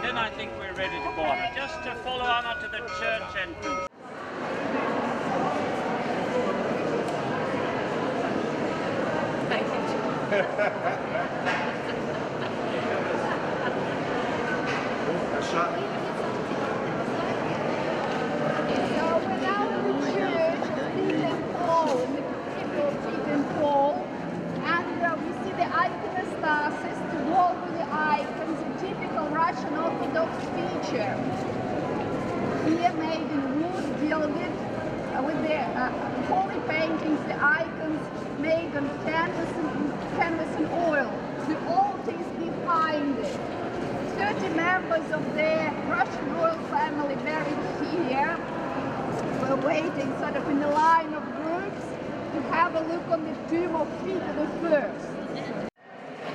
Then I think we're ready to go on. Just to follow on to the church entrance. Thank you. Iconostasis, the wall with the icons, a typical Russian Orthodox feature. Here made in wood, gilded, with the holy paintings, the icons made on canvas and oil. The altar is behind it. 30 members of the Russian royal family buried here were waiting sort of in a line of groups to have a look on the tomb of Peter the First.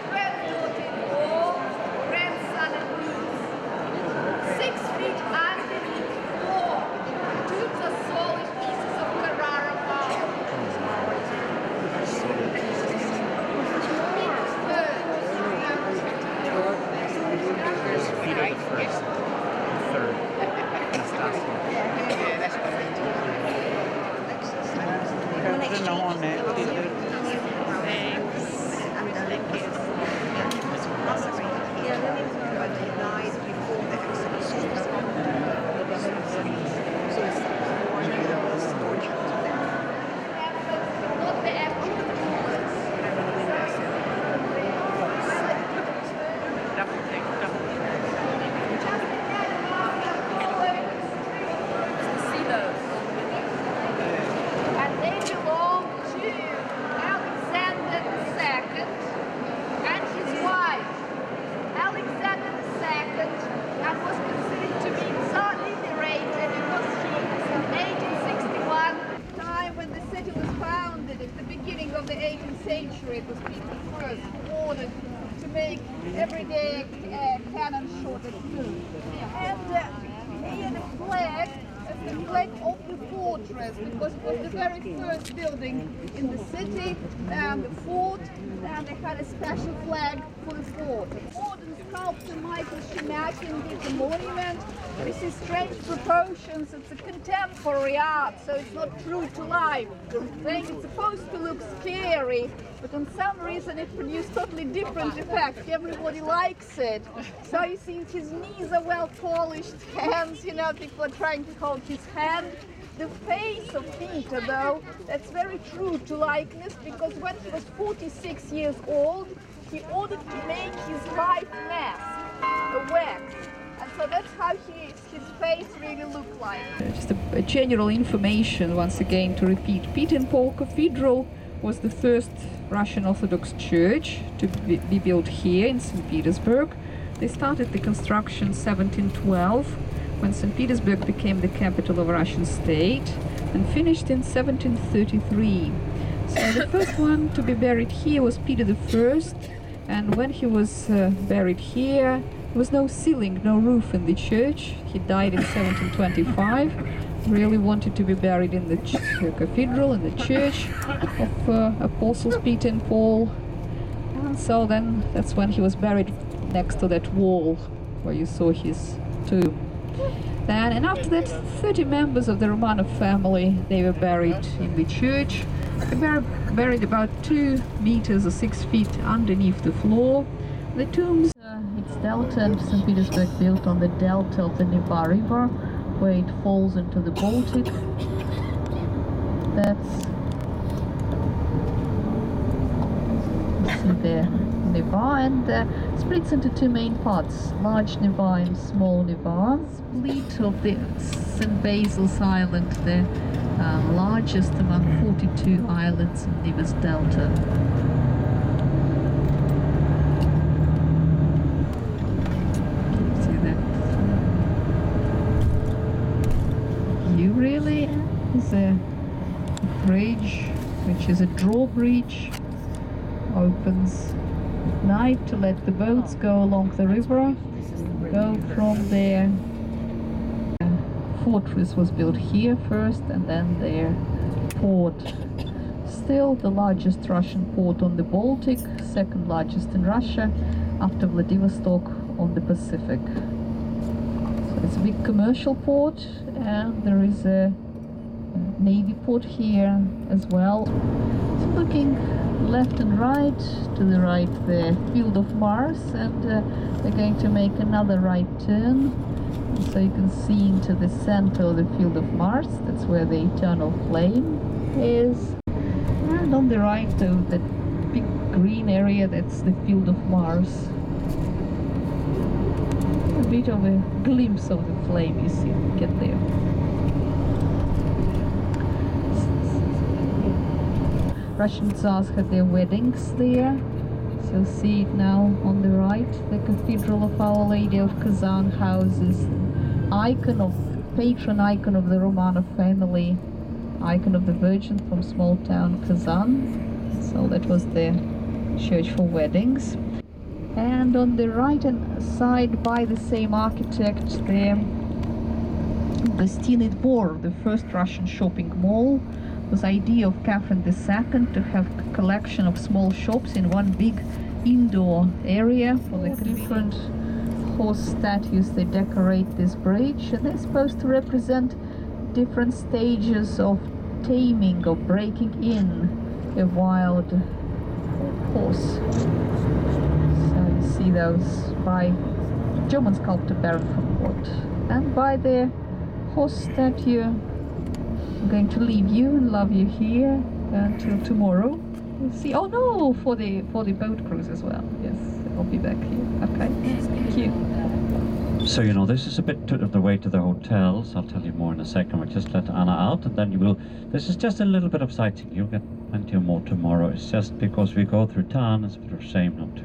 Granddaughter-in-law, grandson-in-law, 6 feet underneath the floor. Tombs are solid pieces of Carrara marble. Peter the First, third, Anastasia. It was Peter first ordered to make everyday cannon shot at food. And he had a flag, the flag of the fortress, because it was the very first building in the city, and the fort, and they had a special flag for the fort. Modern sculptor Michael Shimakin did the monument. This is strange proportions, it's a contemporary art, so it's not true to life. It's supposed to look scary, but on some reason it produced totally different effect. Everybody likes it. So you see his knees are well polished, hands, you know, people are trying to hold his hand. The face of Peter, though, that's very true to likeness, because when he was 46 years old, he ordered to make his life mask, a wax. And so that's how his face really looked like. Just a general information, once again, to repeat. Peter and Paul Cathedral was the first Russian Orthodox church to be built here in St. Petersburg. They started the construction 1712, when St. Petersburg became the capital of a Russian state, and finished in 1733. So the first one to be buried here was Peter the First, and when he was buried here, there was no ceiling, no roof in the church. He died in 1725. Really wanted to be buried in the cathedral, in the church of Apostles Peter and Paul. And so then that's when he was buried next to that wall where you saw his tomb. Then, and after that, 30 members of the Romanov family, they were buried in the church. They were buried about 2 meters or 6 feet underneath the floor. The tombs, it's delta, and St. Petersburg built on the delta of the Neva River, where it falls into the Baltic. That's, you see there, Neva, and splits into 2 main parts, large Neva and small Neva. Split of the St. Basil's Island, the largest among 42 islands in Neva's delta. Vasily is a bridge, which is a drawbridge, opens at night to let the boats go along the river, go from there. Fortress was built here first, and then their port. Still the largest Russian port on the Baltic, second largest in Russia, after Vladivostok on the Pacific. So it's a big commercial port, and there is a Navy port here as well. So looking left and right, to the right the Field of Mars, and they're going to make another right turn. So you can see into the center of the Field of Mars, that's where the eternal flame is. And on the right, though, that big green area, that's the Field of Mars. A bit of a glimpse of the flame you see, get there. Russian Tsars had their weddings there. So see it now on the right, the Cathedral of Our Lady of Kazan houses patron icon of the Romanov family, icon of the Virgin from small town Kazan. So that was the church for weddings. And on the right hand side, by the same architect, the Gostinny Dvor, the first Russian shopping mall. It was the idea of Catherine II to have a collection of small shops in one big indoor area for the different horse statues. They decorate this bridge, and they're supposed to represent different stages of taming or breaking in a wild horse. So you see those by German sculptor Baron von Gott. And by the horse statue, I'm going to leave you and love you here until tomorrow. We'll see. Oh no, for the boat cruise as well. Yes, I'll be back here. Okay, thank you. So you know, this is a bit of the way to the hotels. I'll tell you more in a second. We'll just let Anna out, and then you will. This is just a little bit of sightseeing. You'll get plenty more tomorrow. It's just because we go through town, it's a bit of a shame not to.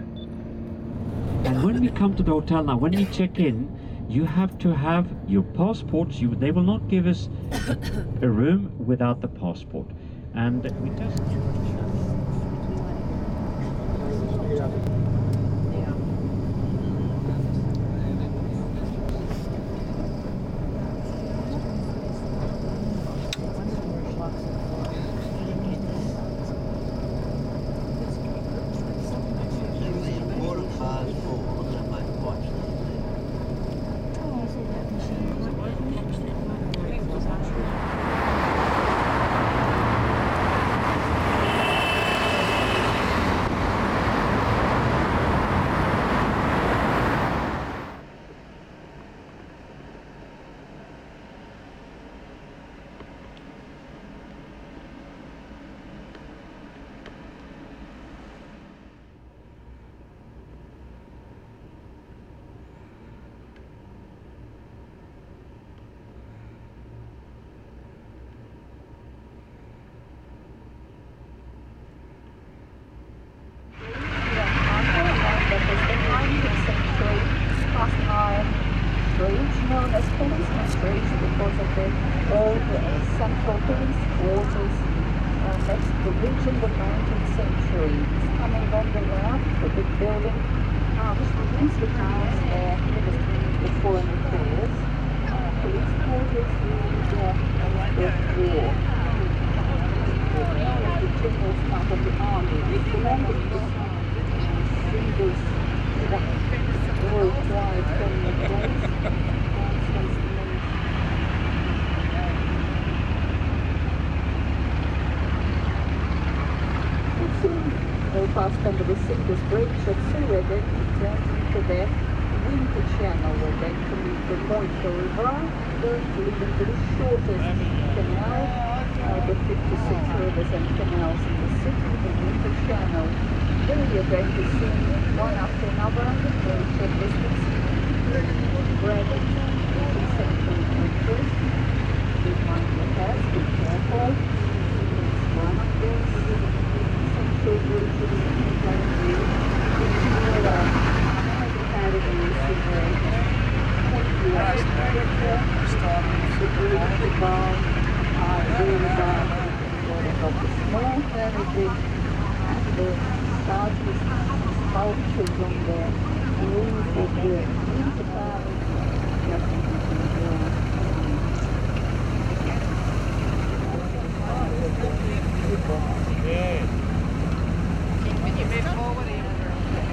And when we come to the hotel now, when we check in, you have to have your passports. They will not give us a room without the passport. And we just... Known as policeman's bridge because of the old central police quarters next to the bridge in the 19th century. It's coming on the left, the big building, which begins the town's Ministry of Foreign Affairs, police quarters, the war. The general staff of the army. It's the longest singles worldwide permanent place. They passed under the Singles Bridge at Suez, then turned into the Winter Channel. We're going to leave the Moika River, going to lead into the shortest canal, the 56 rivers and canals in the city, the Winter Channel. Then you're going to see one after another, very short distance, red 18th century bridges. Be mind your head, be careful. It's one of those. very bad of the small Hermitage and the largest sculptures on the roof of the Winter Palace. Can you move forward?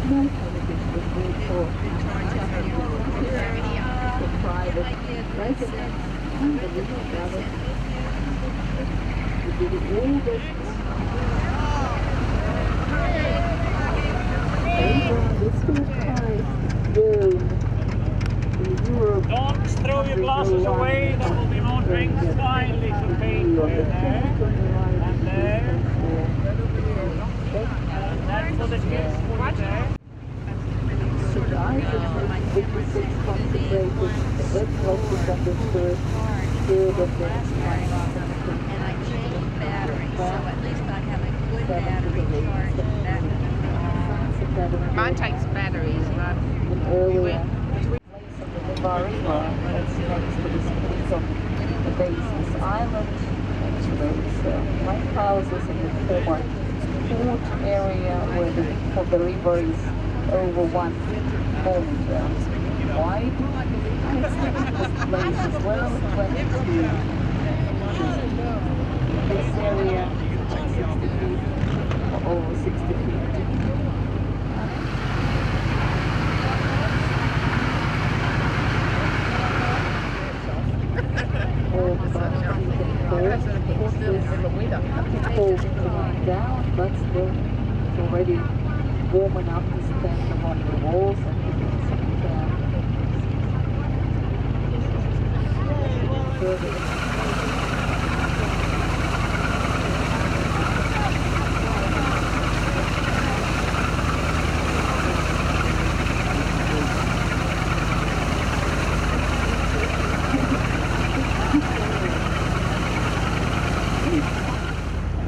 No Hermitage was built for private residence and the little Ballet. The oldest Don't throw your glasses away, there will be more drinks, kindly champagne for you there, and there, and then for the kids for you there. And I changed batteries, so at least I have a good battery charge. Mine takes batteries, not earlier place of the Neva River that's next to this place of the Basis Island, next to those lighthouses in the former port area where the river is over 1 kilometer wide. And it's the deepest place as well, 22 inches. This area, 60 feet or over 60 feet. Down, but still it's already warm enough to stand on the walls and you can sit further.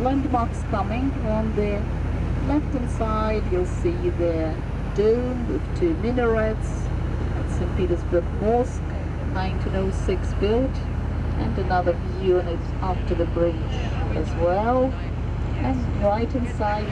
Landmarks coming on the left-hand side, you'll see the dome with 2 minarets at St. Petersburg Mosque, 1906 built, and another view on it after the bridge as well. And right-hand side,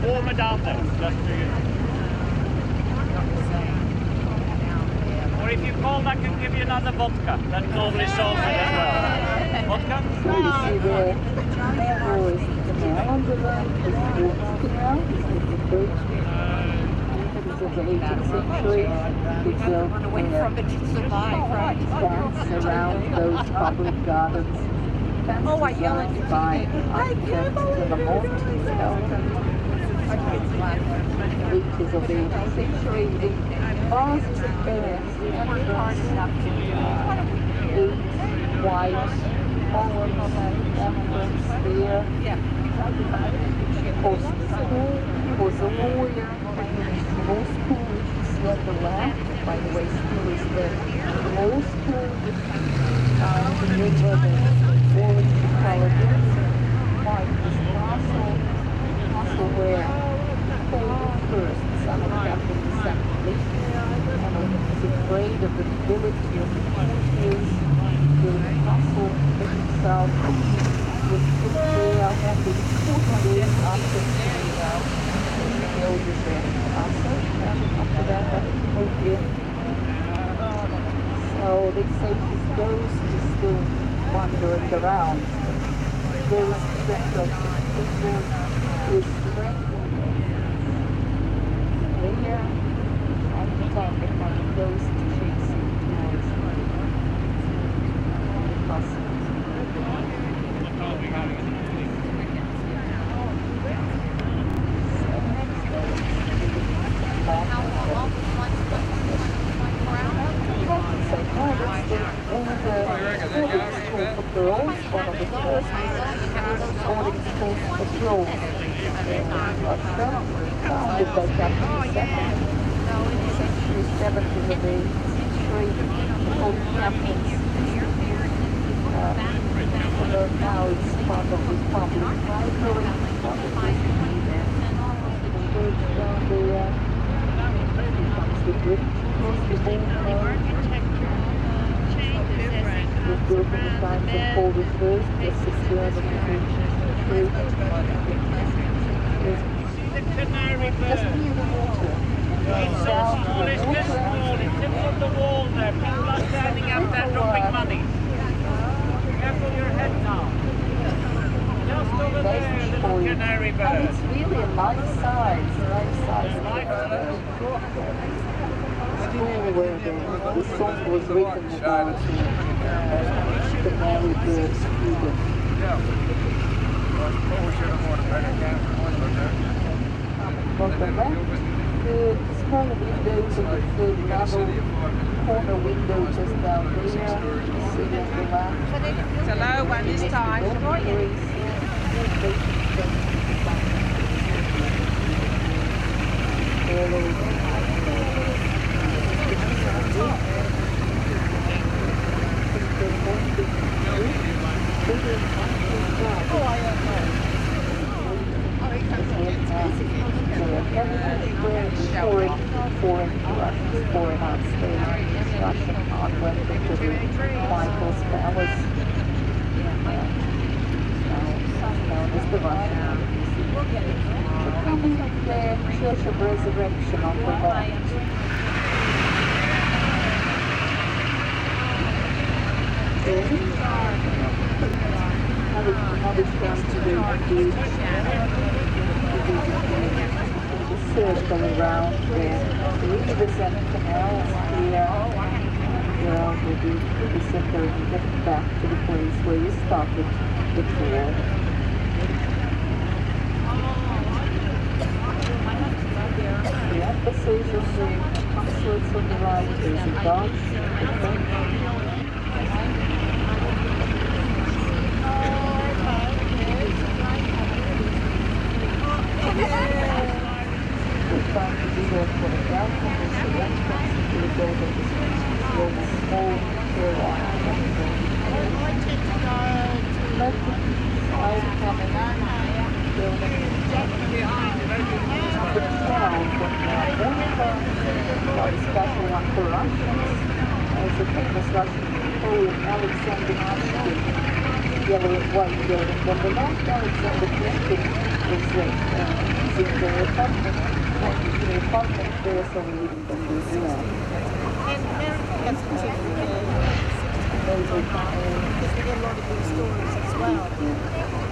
Warmer down there, just so you know. Or if you call, I can give you another vodka. That normally solves it as well. Vodka? so you see the forest canal on the right, the Ostrovsky Canal, this is the bridge. This is of the 18th century. They built fence around those public gardens. Fence designed by architect Lamont, reaches of the 18th century. The vast experience entrance, 8 white columns entrance there. Was a lawyer, law school, which is on the left. By the way, still is the law school. The river, the forest, the colleges, white is castle where Paul first, son of Catherine II, and was afraid of the nobility of the Hoosiers, built a castle for himself, was put there only 40 days after he built the castle, and after that he moved in. So they say his ghost is still wandering around. There is the strength of the people, his strength there, all the time behind those chasing towards boarding school for girls, one of the first boarding schools for girls in Russia, founded by Catherine II. Century 70s of the history called Catholics. Now it's part of the public library, part of the church down there. Comes the bridge across the border. It was built in the times of Paul I, just as Germany just near the water. It's so small, it's this small, it's in on the wall there. People are standing up there dropping money. Careful your head now. Just over there, little canary bird. And it's really a life size. Where the song was written about canary bird student. On the left, the small windows of the third level, corner window just down there, you see on the left. It's a low one this time. Foreign art stage, Russian art went into the Michael's Palace, known as the Russian. Coming the Church of Resurrection on the left. Now it's down to the circle around there. The rivers and canals here. Well, we do the center and get back to the place where you started before. The embassies on the consulates on the right, there's a Dutch, the French. We're trying to do that for the balcony, so the entrance to the building is small stairwell. Left side coming building. The 12 when a special one for Russians. As a famous Russian poet, Alexandrinsky, yellow and white building. When the last Alexandrinsky was in the apartment, there, so we leave them as well. And America has particularly because we get a lot of these stories as well.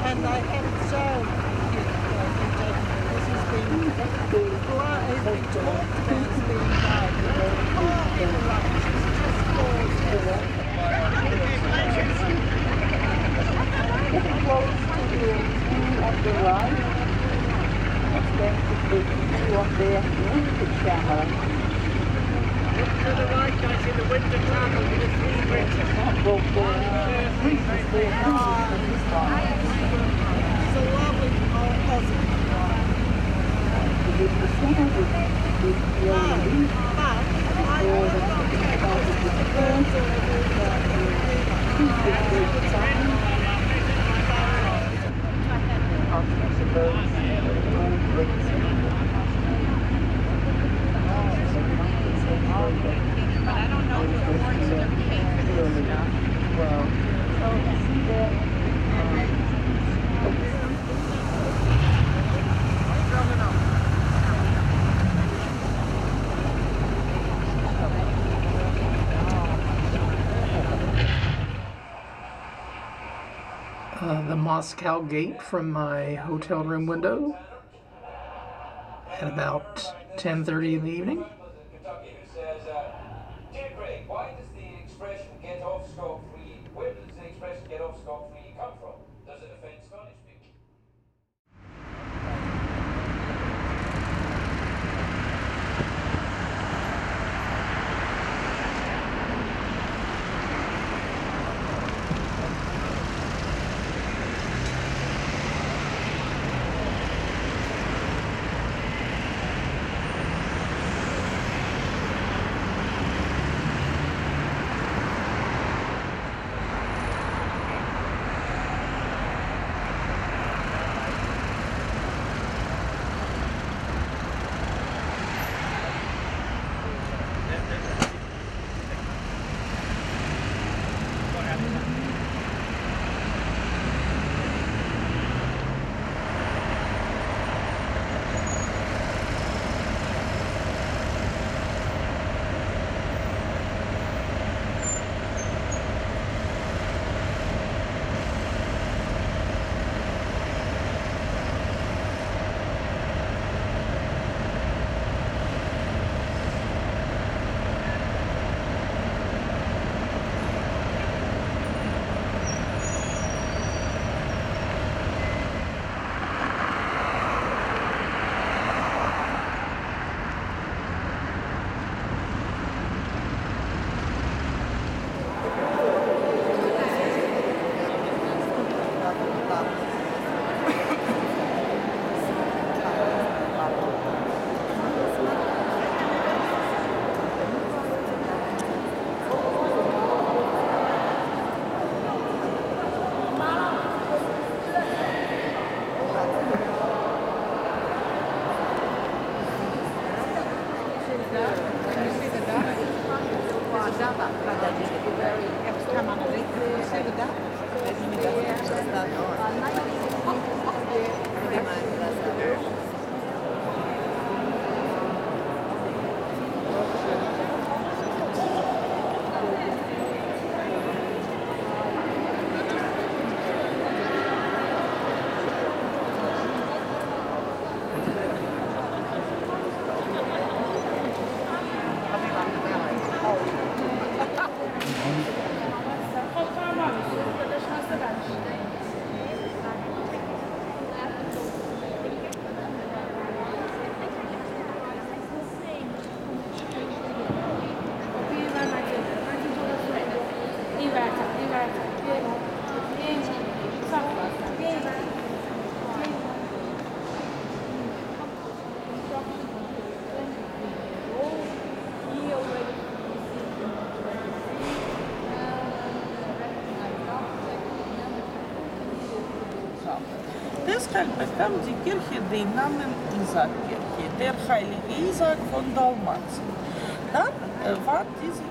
And I haven't shown this has been talked about as being done. In the rubbish, it's just falls. Getting close to the on the right. It's going to be on the winter channel. Look to the right, guys, in the winter channel with the three bridges. It's a lovely positive But I don't know if the wards are paid for this stuff. Well, so see there. The Moscow gate from my hotel room window at about 10:30 in the evening. Dear Greg, why does the expression get off scot-free? Where does the expression get off scot-free come from? Does it offend Scottish people? Deshalb bekam die Kirche den Namen Isaac-Kirche, der heilige Isaac von Dalmatien. Dann war diese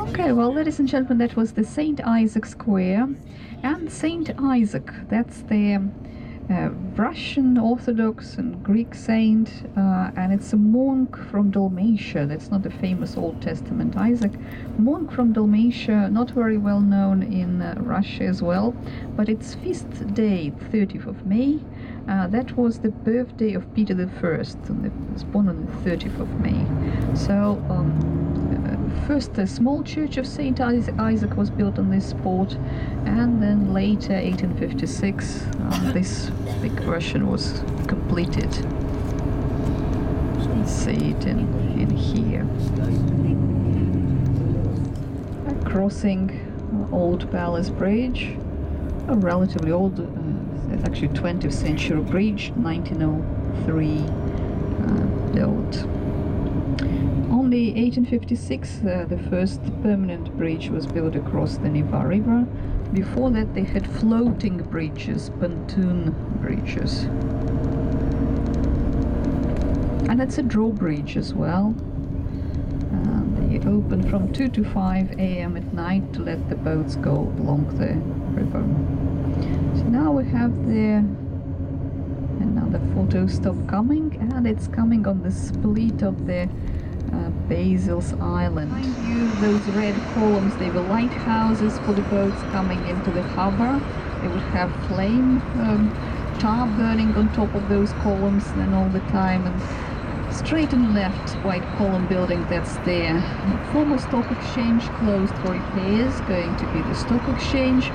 Okay, well, ladies and gentlemen, that was the St. Isaac Square. And St. Isaac, that's the Russian Orthodox and Greek saint, and it's a monk from Dalmatia. That's not the famous Old Testament Isaac. Monk from Dalmatia, not very well known in Russia as well, but its feast day, 30th of May. That was the birthday of Peter I, and he was born on the 30th of May. So, first a small church of St. Isaac was built on this spot, and then later, 1856, this big version was completed. You see it in here. Crossing Old Palace Bridge, a relatively old, it's actually 20th century bridge, 1903 built. Only 1856 the first permanent bridge was built across the Neva River. Before that they had floating bridges, pontoon bridges. And it's a drawbridge as well. They open from 2 to 5 a.m. at night to let the boats go along the river. So now we have another photo stop coming, and it's coming on the split of the Basil's Island. Behind you, those red columns, they were lighthouses for the boats coming into the harbor. They would have flame, tar burning on top of those columns then all the time. And straight and left, white column building, that's there. Former stock exchange closed for repairs, going to be the stock exchange.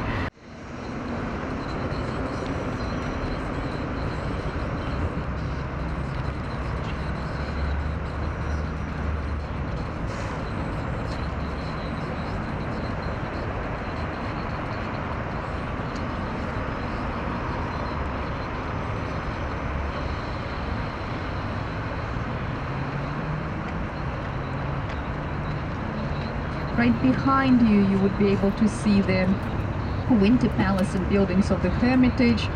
Right behind you, you would be able to see the Winter Palace and buildings of the Hermitage.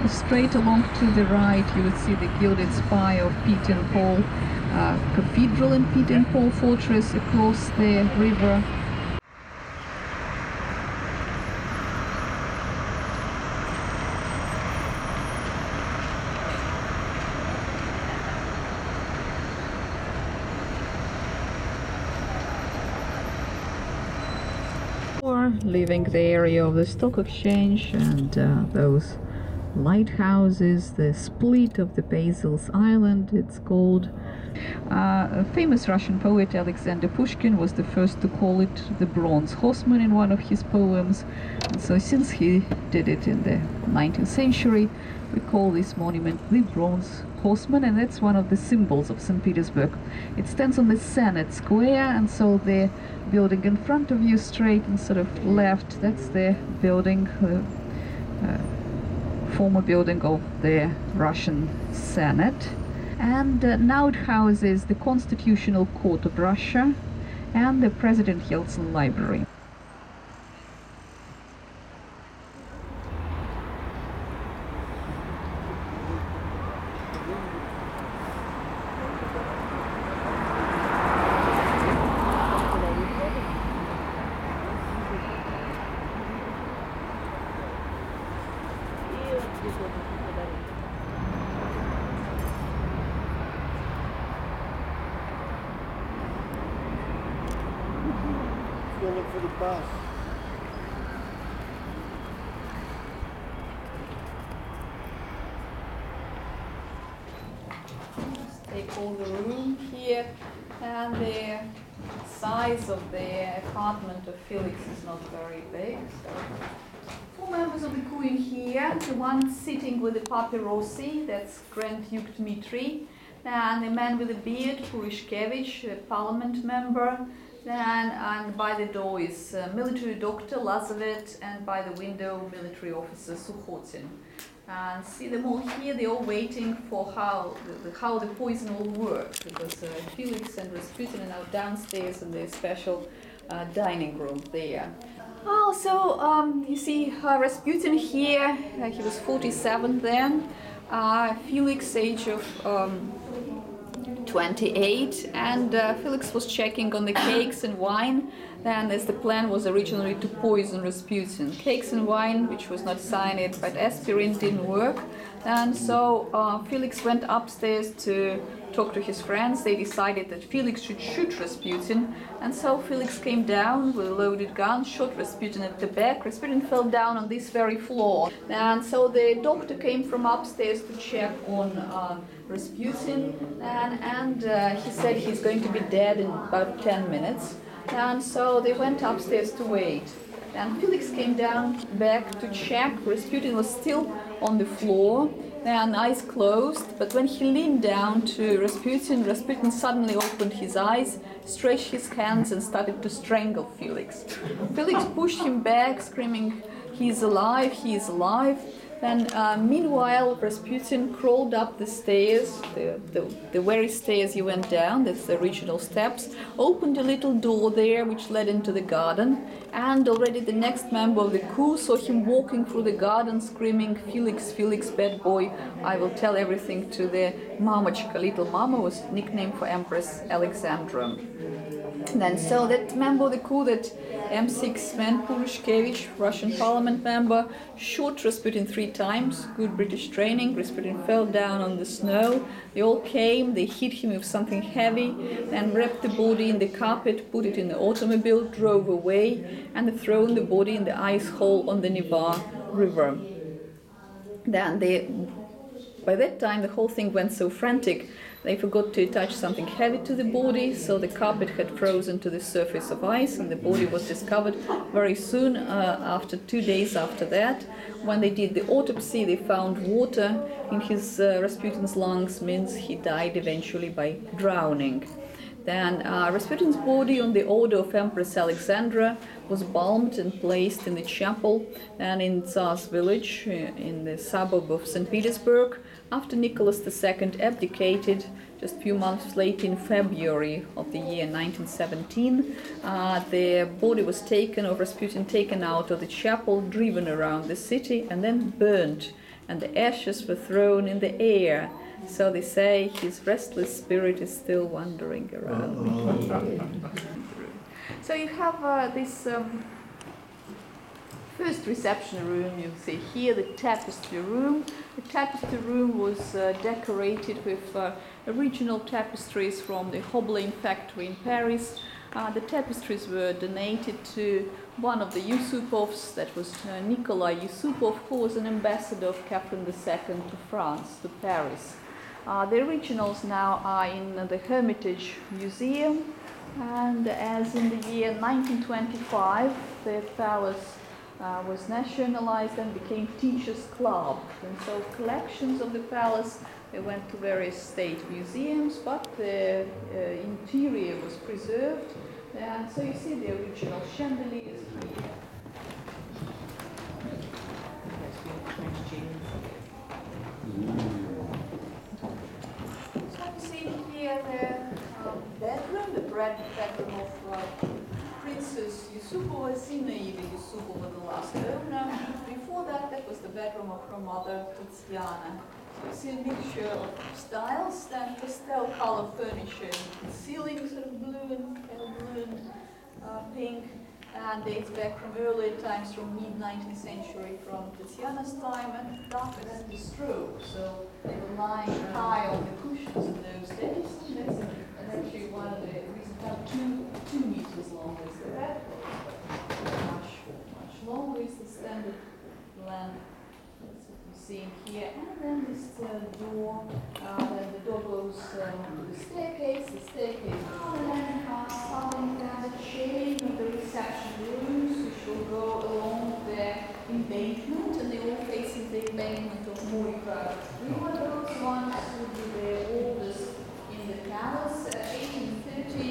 Straight along to the right, you would see the gilded spire of Peter and Paul Cathedral and Peter and Paul Fortress across the river. Leaving the area of the stock exchange and those lighthouses, the split of the Basil's Island, it's called. A famous Russian poet Alexander Pushkin was the first to call it the Bronze Horseman in one of his poems. And so since he did it in the 19th century, we call this monument the Bronze Horseman, and that's one of the symbols of St. Petersburg. It stands on the Senate Square, and so the building in front of you, straight and sort of left, that's the building, former building of the Russian Senate. And now it houses the Constitutional Court of Russia and the President Yeltsin Library. Go look for the bus. Take all the room here, and the size of the apartment of Felix is not very big. So 4 members of the crew in here. The one sitting with the paparosi, that's Grand Duke Dmitri, and the man with the beard, Pushkin, a parliament member. And by the door is military doctor Lazaret, and by the window military officer Sukhotin. And see them all here, they're all waiting for how the poison will work, because Felix and Rasputin are now downstairs in their special dining room there. Oh, so you see Rasputin here, he was 47 then, Felix age of 28, and Felix was checking on the cakes and wine, and as the plan was originally to poison Rasputin. Cakes and wine, which was not cyanide but aspirin, didn't work, and so Felix went upstairs to talk to his friends. They decided that Felix should shoot Rasputin, and so Felix came down with a loaded gun, shot Rasputin at the back. Rasputin fell down on this very floor, and so the doctor came from upstairs to check on Rasputin, and he said he's going to be dead in about 10 minutes, and so they went upstairs to wait. And Felix came down back to check. Rasputin was still on the floor, and eyes closed, but when he leaned down to Rasputin, Rasputin suddenly opened his eyes, stretched his hands and started to strangle Felix. Felix pushed him back, screaming, "He's alive, he is alive." Then meanwhile, Rasputin crawled up the stairs, the very stairs you went down, that's the original steps, opened a little door there which led into the garden, and already the next member of the crew saw him walking through the garden screaming, "Felix, Felix, bad boy, I will tell everything to the Mamachka." Little Mama was nickname for Empress Alexandra. Then so that member of the crew, that M6 man, Pushkin, Russian parliament member, shot Rasputin 3 times, good British training. Rasputin fell down on the snow. They all came, they hit him with something heavy, then wrapped the body in the carpet, put it in the automobile, drove away, and they thrown the body in the ice hole on the Neva river. Then by that time the whole thing went so frantic, they forgot to attach something heavy to the body, so the carpet had frozen to the surface of ice, and the body was discovered very soon, after 2 days after that. When they did the autopsy, they found water in his Rasputin's lungs, means he died eventually by drowning. Then Rasputin's body, on the order of Empress Alexandra, was balmed and placed in the chapel and in Tsar's village in the suburb of St. Petersburg. After Nicholas II abdicated, just a few months later in February of the year 1917, the body was taken of Rasputin, taken out of the chapel, driven around the city, and then burnt, and the ashes were thrown in the air. So they say his restless spirit is still wandering around. So you have this first reception room, you see here, the tapestry room. The tapestry room was decorated with original tapestries from the Hobelin factory in Paris. The tapestries were donated to one of the Yusupovs, that was Nikolai Yusupov, who was an ambassador of Catherine II to France, to Paris. The originals now are in the Hermitage Museum, and as in the year 1925 the palace was nationalized and became Teachers' Club, and so collections of the palace, they went to various state museums, but the interior was preserved, and so you see the original chandeliers here. So you see here the bedroom, the bedroom of Princess Yusupova, Zinaida Yusupova, the last owner. Before that, that was the bedroom of her mother, Tatiana. So you see a mixture of styles, then pastel color furniture, the ceiling sort of blue and pale blue and pink, and dates back from earlier times, from mid-19th century, from Tatiana's time, and darker than the stroke. So they were lying high on the cushions in those days, and that's actually one of the reasons how 2 meters long is the bed. Much longer is the standard length. That's what you see in here. And then this door, then the door goes to the staircase and starting down the chain of the reception rooms, which will go along the embankment, and they all facing the embankment of Morica. One of those ones would be the oldest in the palace, 1830,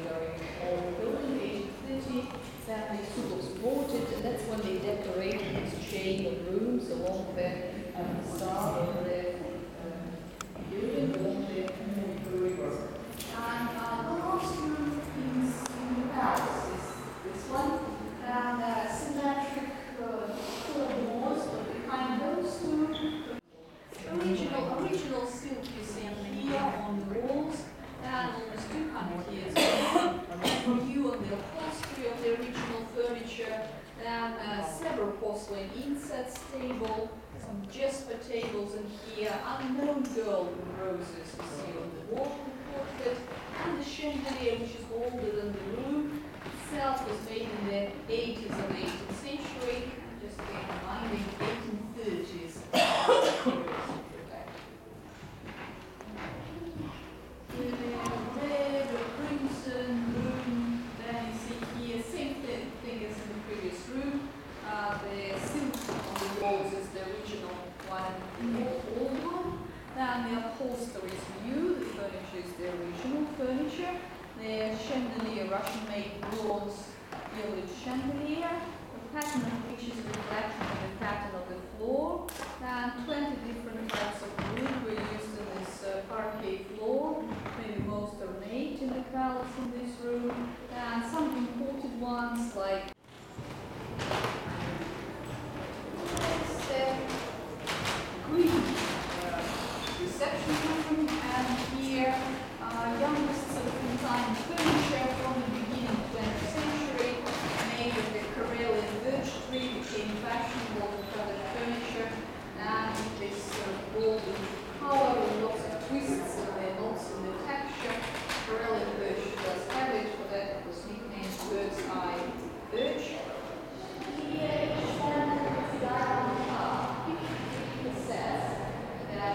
very old building, 1830. Then the Yusupov bought it, and that's when they decorated this chain of rooms along the facade of the building, along the river. And the last room in the palace is this one, and symmetric doors, but behind those two, original silk you see here on the walls, and almost 200 years view of the upholstery of the original furniture, and several porcelain insets table, some Jesper tables, and here unknown girl with roses you see on the wall portrait, and the chandelier, which is older than the room itself, was made in the 80s of the 18th century, just bear in mind the 1830s. Red or crimson room, then you see here, same thing as in the previous room. The silk on the walls is the original one, the old one. Then the upholstery is new, the furniture is the original furniture. The chandelier, Russian-made bronze gilded chandelier. The pattern of which is a reflection of the pattern of the floor. And 20 different types of wood were used in this parquet floor. Maybe most ornate in the palace in this room. And some imported ones like green reception room, and here youngest sort of consigned furniture from the beginning of the 20th century, made of the Karelian birch tree, became fashionable in colored furniture, and this sort of golden color with lots of twists in the knots in the texture. Karelian birch does have it, for that it was nicknamed bird's eye birch. Here it stands down it says that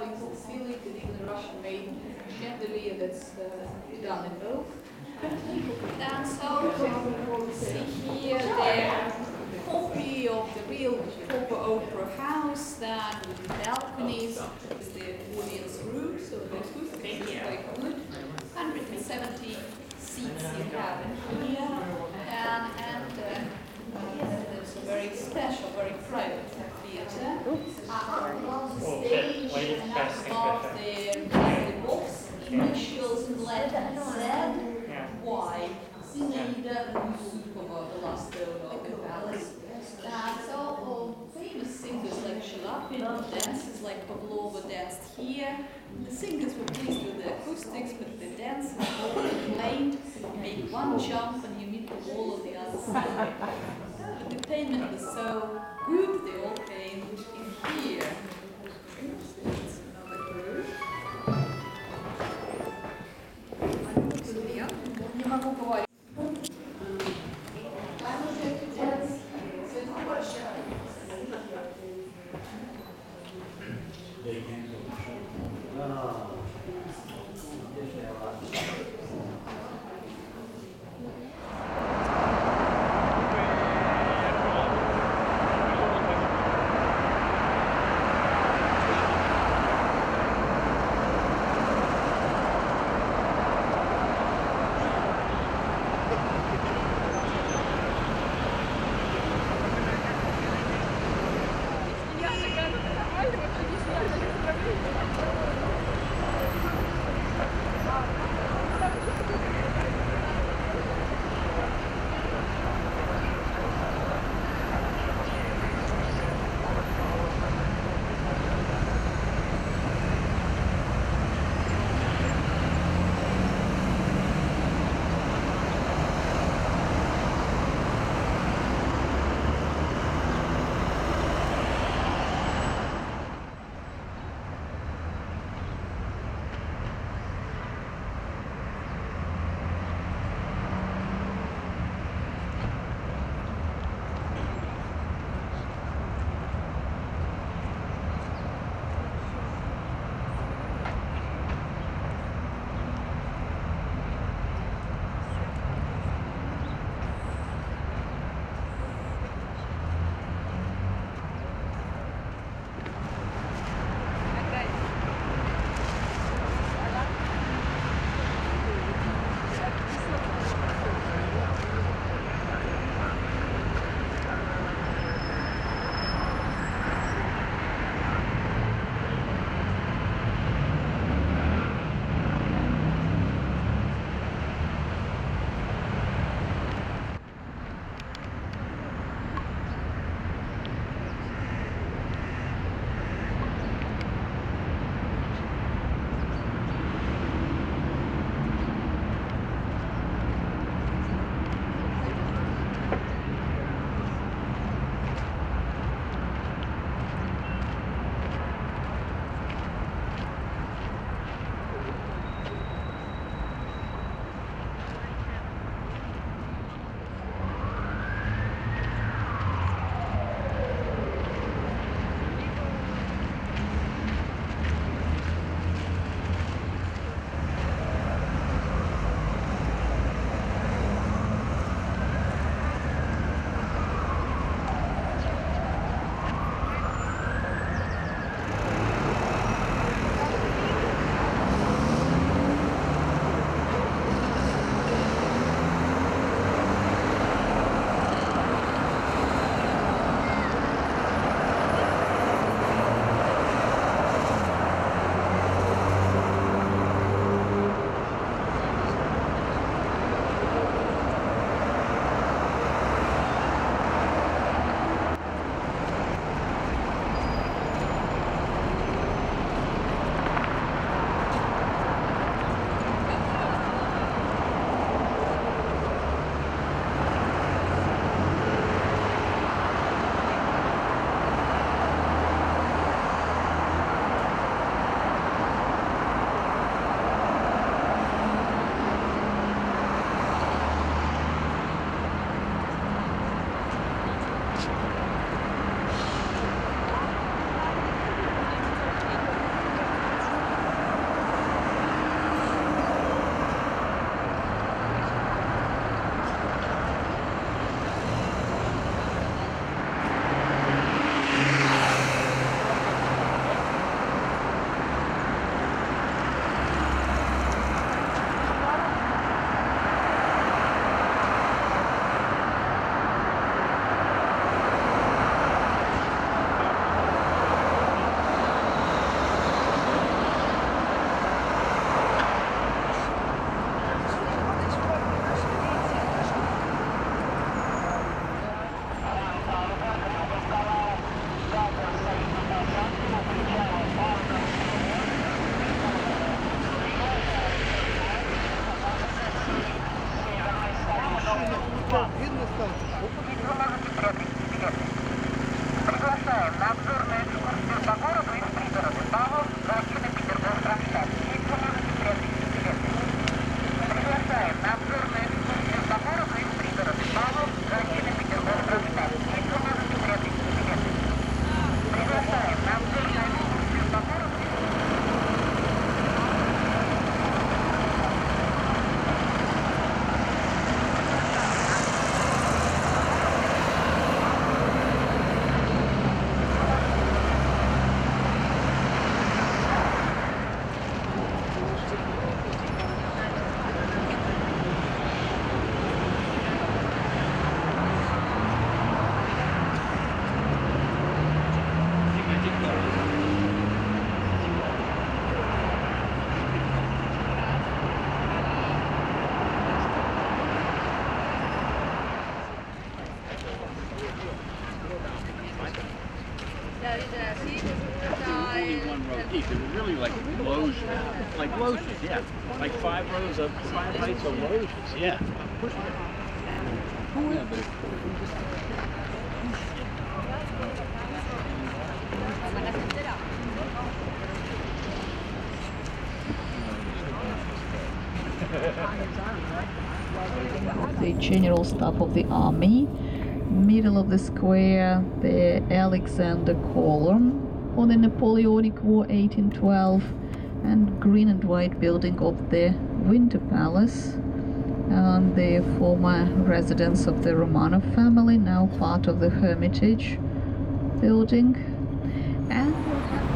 Untitled Ceiling, and even a Russian-made chandelier that's done in both. People can dance out. See here their copy of the real proper opera house, then with balconies, with the audience room, so the acoustics is quite good. 170 seats you have in here, and it's a very special, very private theatre. On the stage, and above the box, initials in Latin, Z, Y, Zinaida Yusupov, the last owner of the palace. So all famous singers like Shalapin, dancers like Pavlova danced here. The singers were pleased with the acoustics, but the dancers all complained. You make one jump and you meet the wall on the other side. The entertainment was so good, they all came in here. It's another group. Не могу говорить. like loges. Like loges, yeah. Like 5 rows of 5 heights of loges, yeah. Yeah, but the general staff of the army. Middle of the square, the Alexander column for the Napoleonic War 1812, and green and white building of the Winter Palace, and the former residence of the Romanov family, now part of the Hermitage building. And we'll have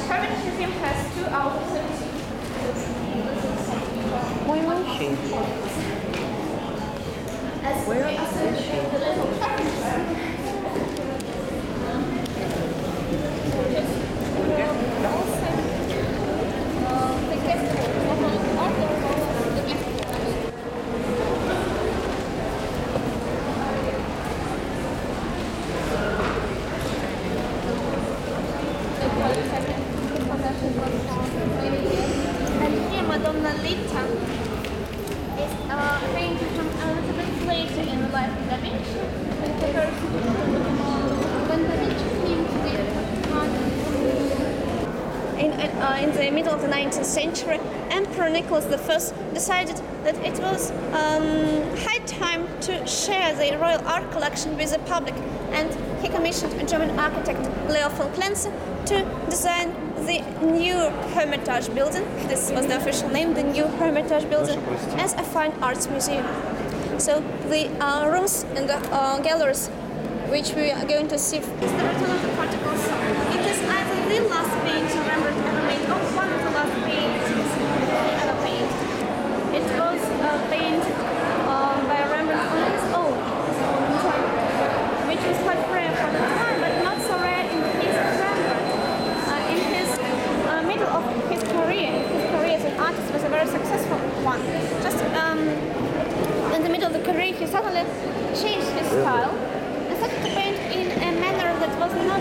Hermitage Museum has 2 out of 17. Where is she? Where is And here Madonna Lita is painted from a little bit later in the life of Da Vinci. in the middle of the 19th century, Emperor Nicholas I decided that it was high time to share the royal art collection with the public, and he commissioned a German architect, Leo von Klenze, to design the new Hermitage building. This was the official name, the new Hermitage building, as a fine arts museum. So the rooms and the galleries which we are going to see is the return of the particles. It is either the last painting Rembrandt ever made or one of the last paintings he ever painted. It was painted by Rembrandt on his own time, which was quite rare for the time, but not so rare in the case of Rembrandt. In his middle of his career as an artist was a very successful one. Just in the middle of the career, he suddenly changed his style and started to paint in a manner that was not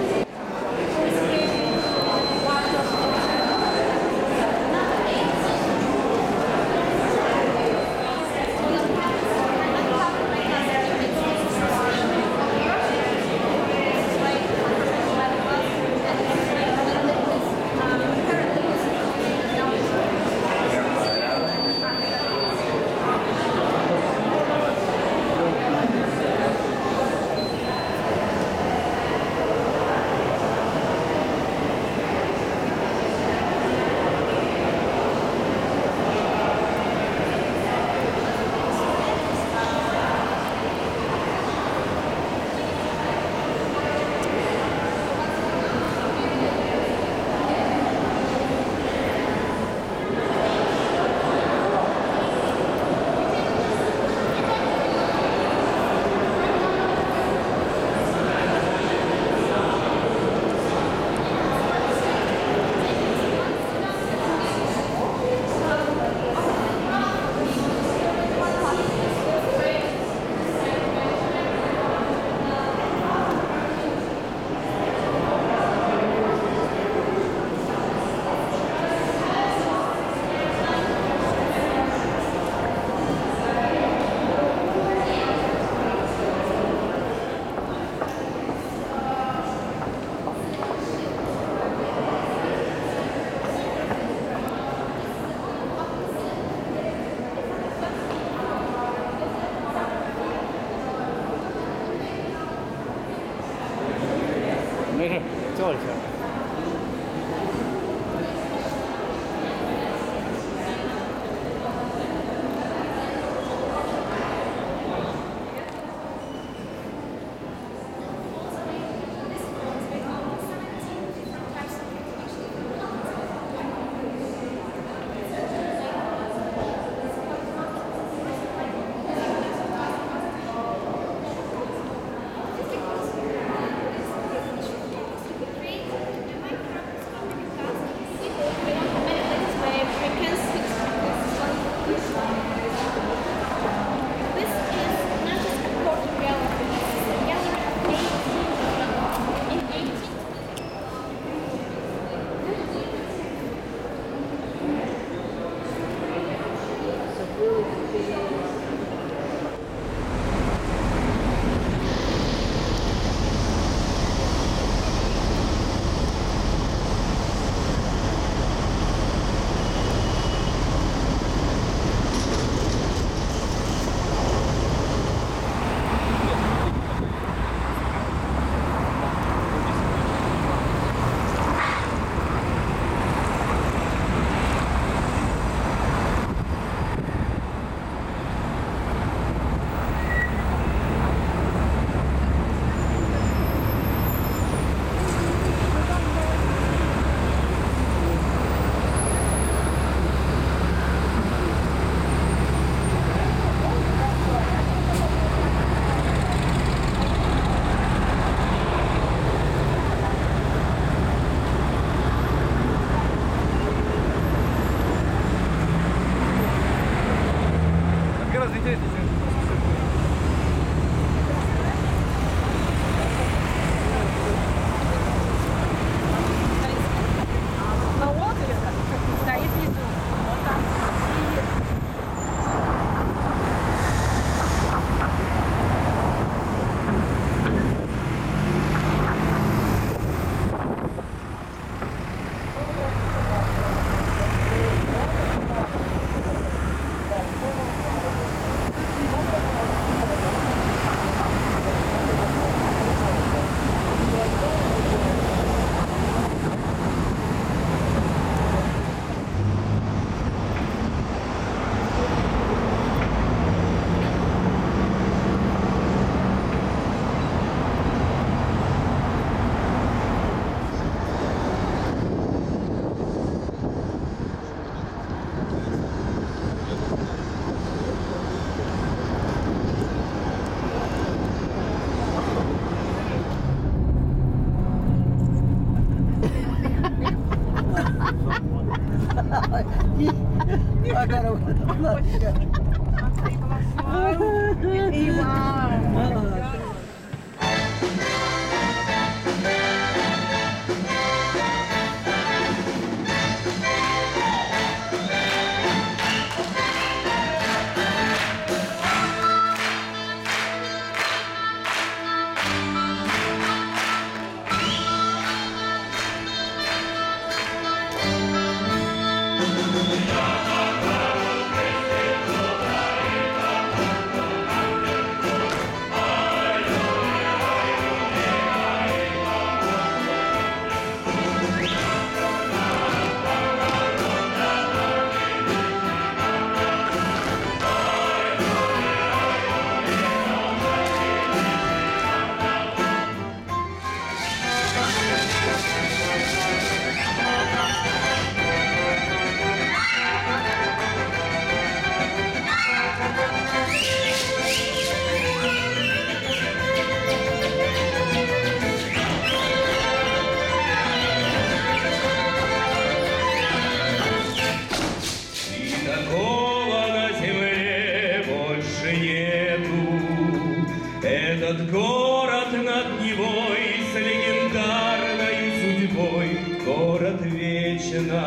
Этот город над Невой с легендарной судьбой, город вечно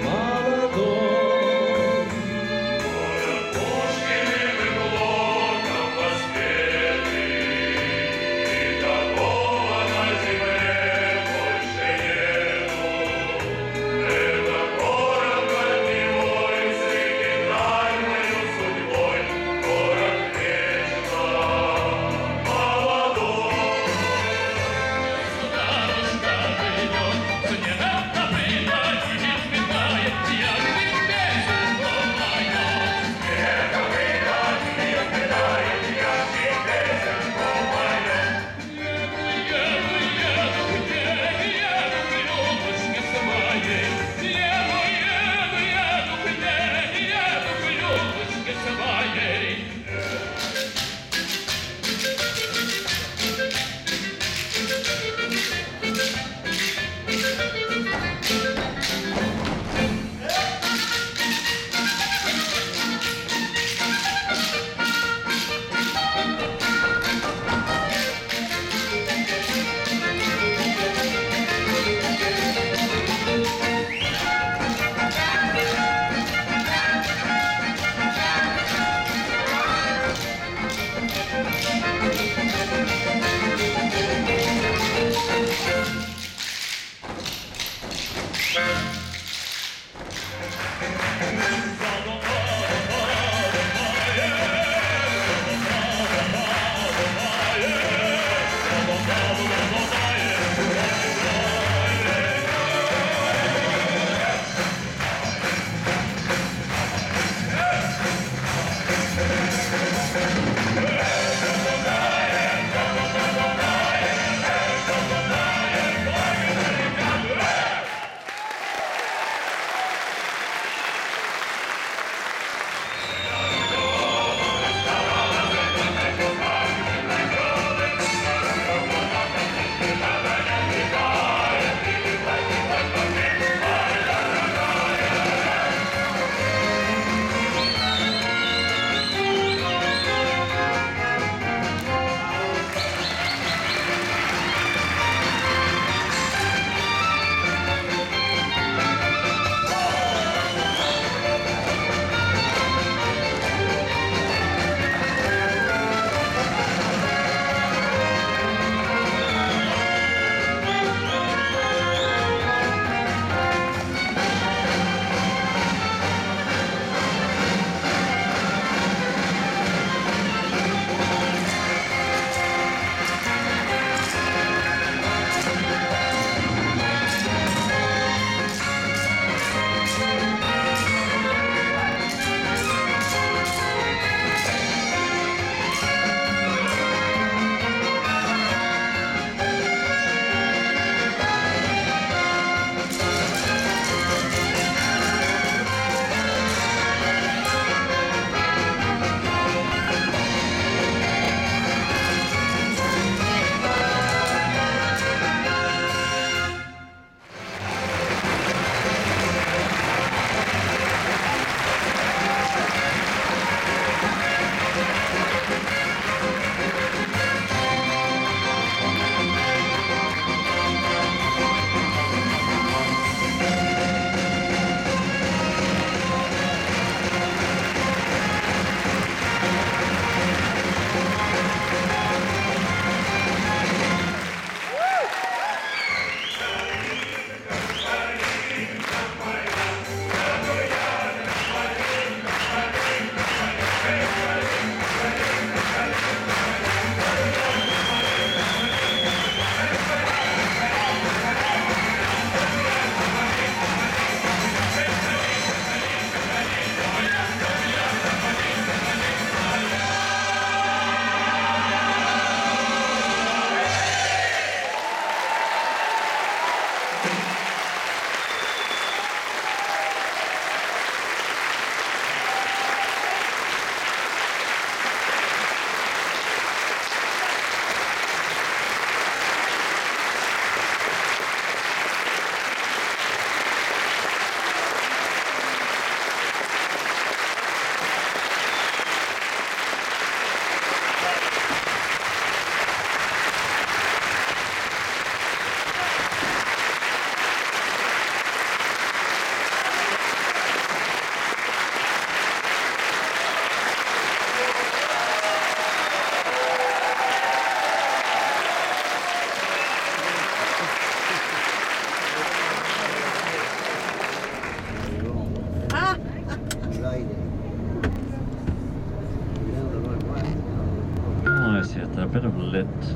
молодой. Город Пушкиным и Блоком воспетый, и такого на земле больше нету. Это город над Невой с легендарной судьбой, город вечно молодой.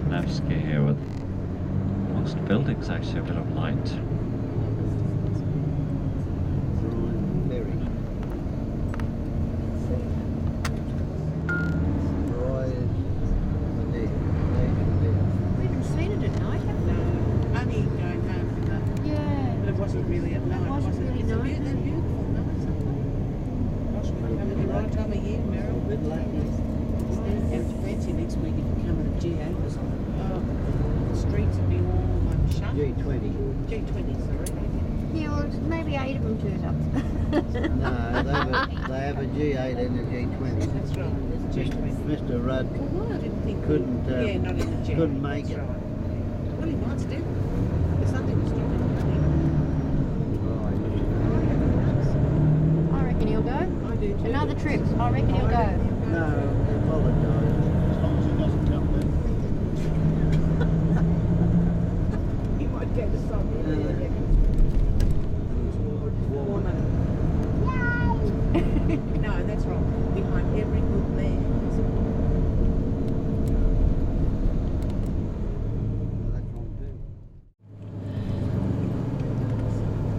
Nevsky here with most buildings actually a bit of light. We haven't seen it at night, have we? Only going home for the... Yeah. But it wasn't really at night, It wasn't really night. They're beautiful nights, aren't they? Gosh, we're coming at the right time of year, Meryl. And fancy next week if you come at a G8 or something. Oh, the streets will be all shut. G20. G20, sorry. Yeah, well, maybe 8 of them turned up. No, they have a G8 and a G20. That's right, there's a G20. Mr. Rudd Well, I didn't think couldn't, yeah, not in the G8. couldn't make That's it. right. Well, he might still. There's something to stop him I reckon he'll go. I do too. Another trip. I reckon he'll go. No, they apologise. As long as he doesn't come back. He might go to some No, that's wrong. Behind every good man is a woman.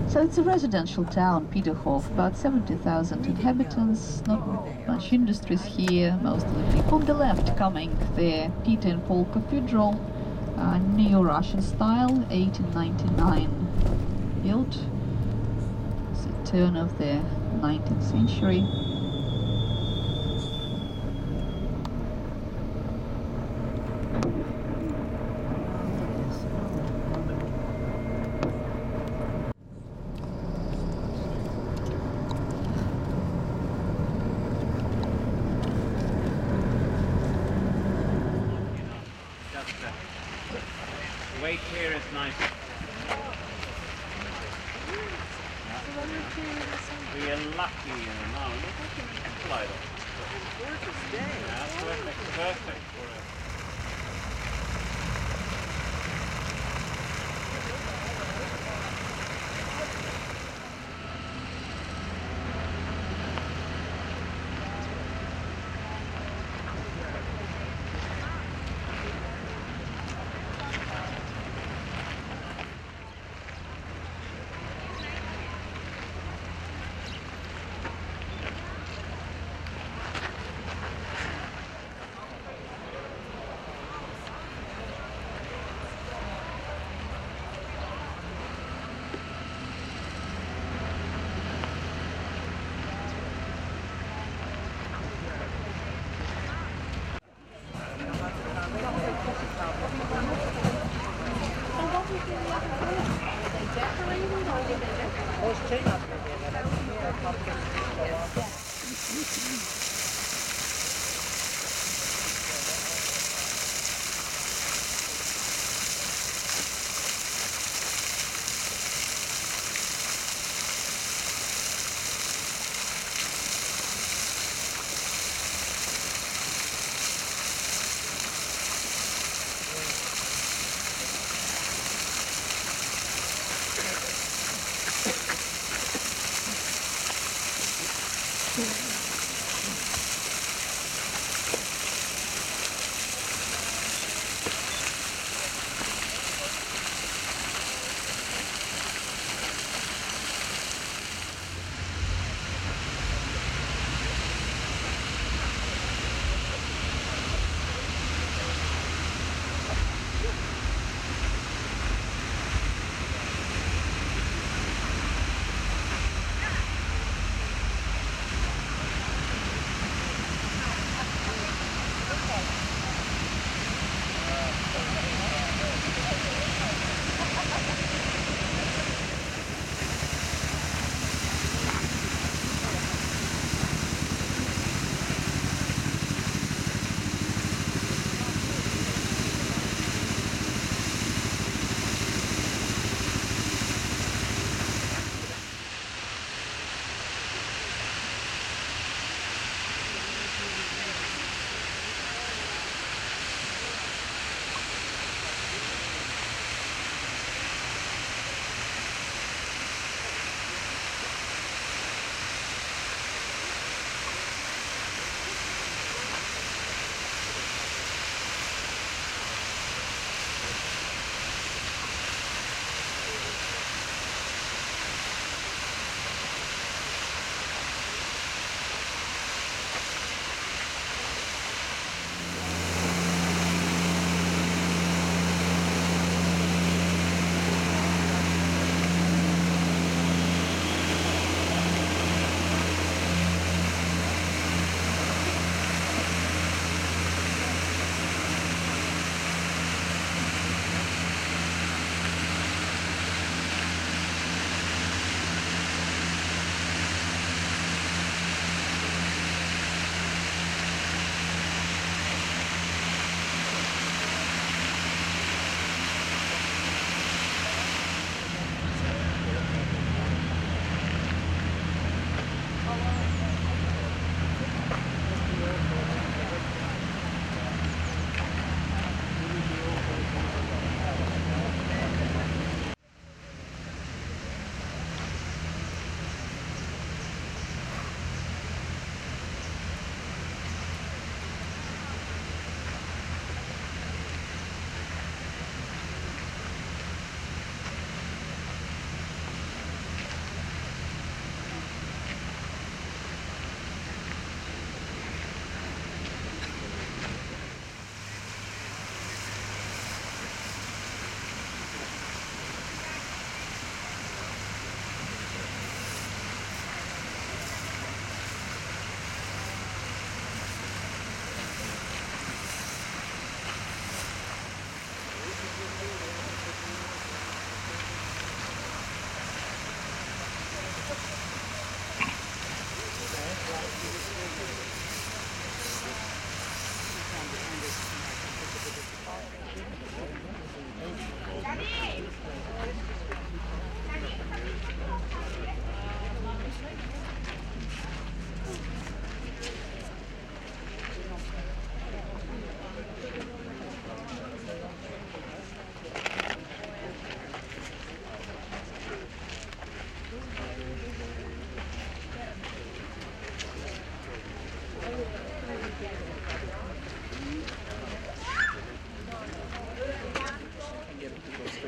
So it's a residential town, Peterhof, about 70,000 inhabitants, not much industries here, most of the people on the left coming there. Peter and Paul Cathedral, neo-Russian style, 1899 built. It's the turn of the 19th century. Wait here is nice. We are lucky now. Look at the light. Gorgeous day. Yeah, perfect for it.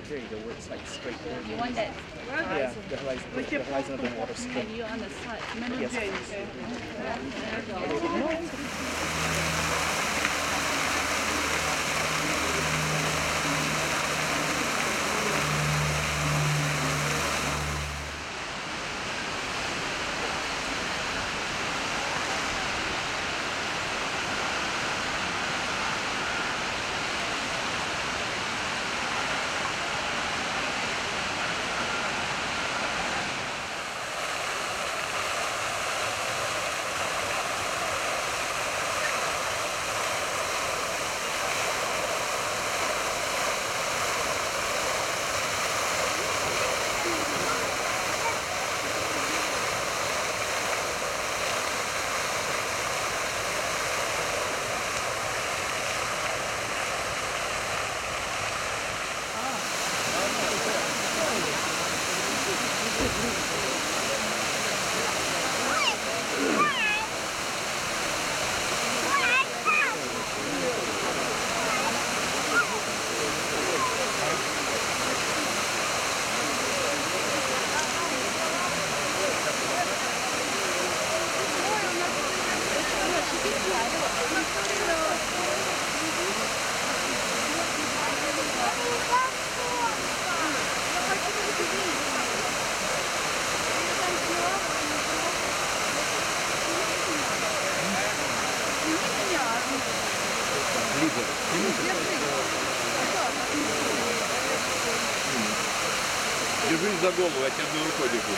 the words like straight there. You want that? Yeah, the horizon of the water straight. And you on the side. Yes. Держись за голову, я тебя одной рукой держу.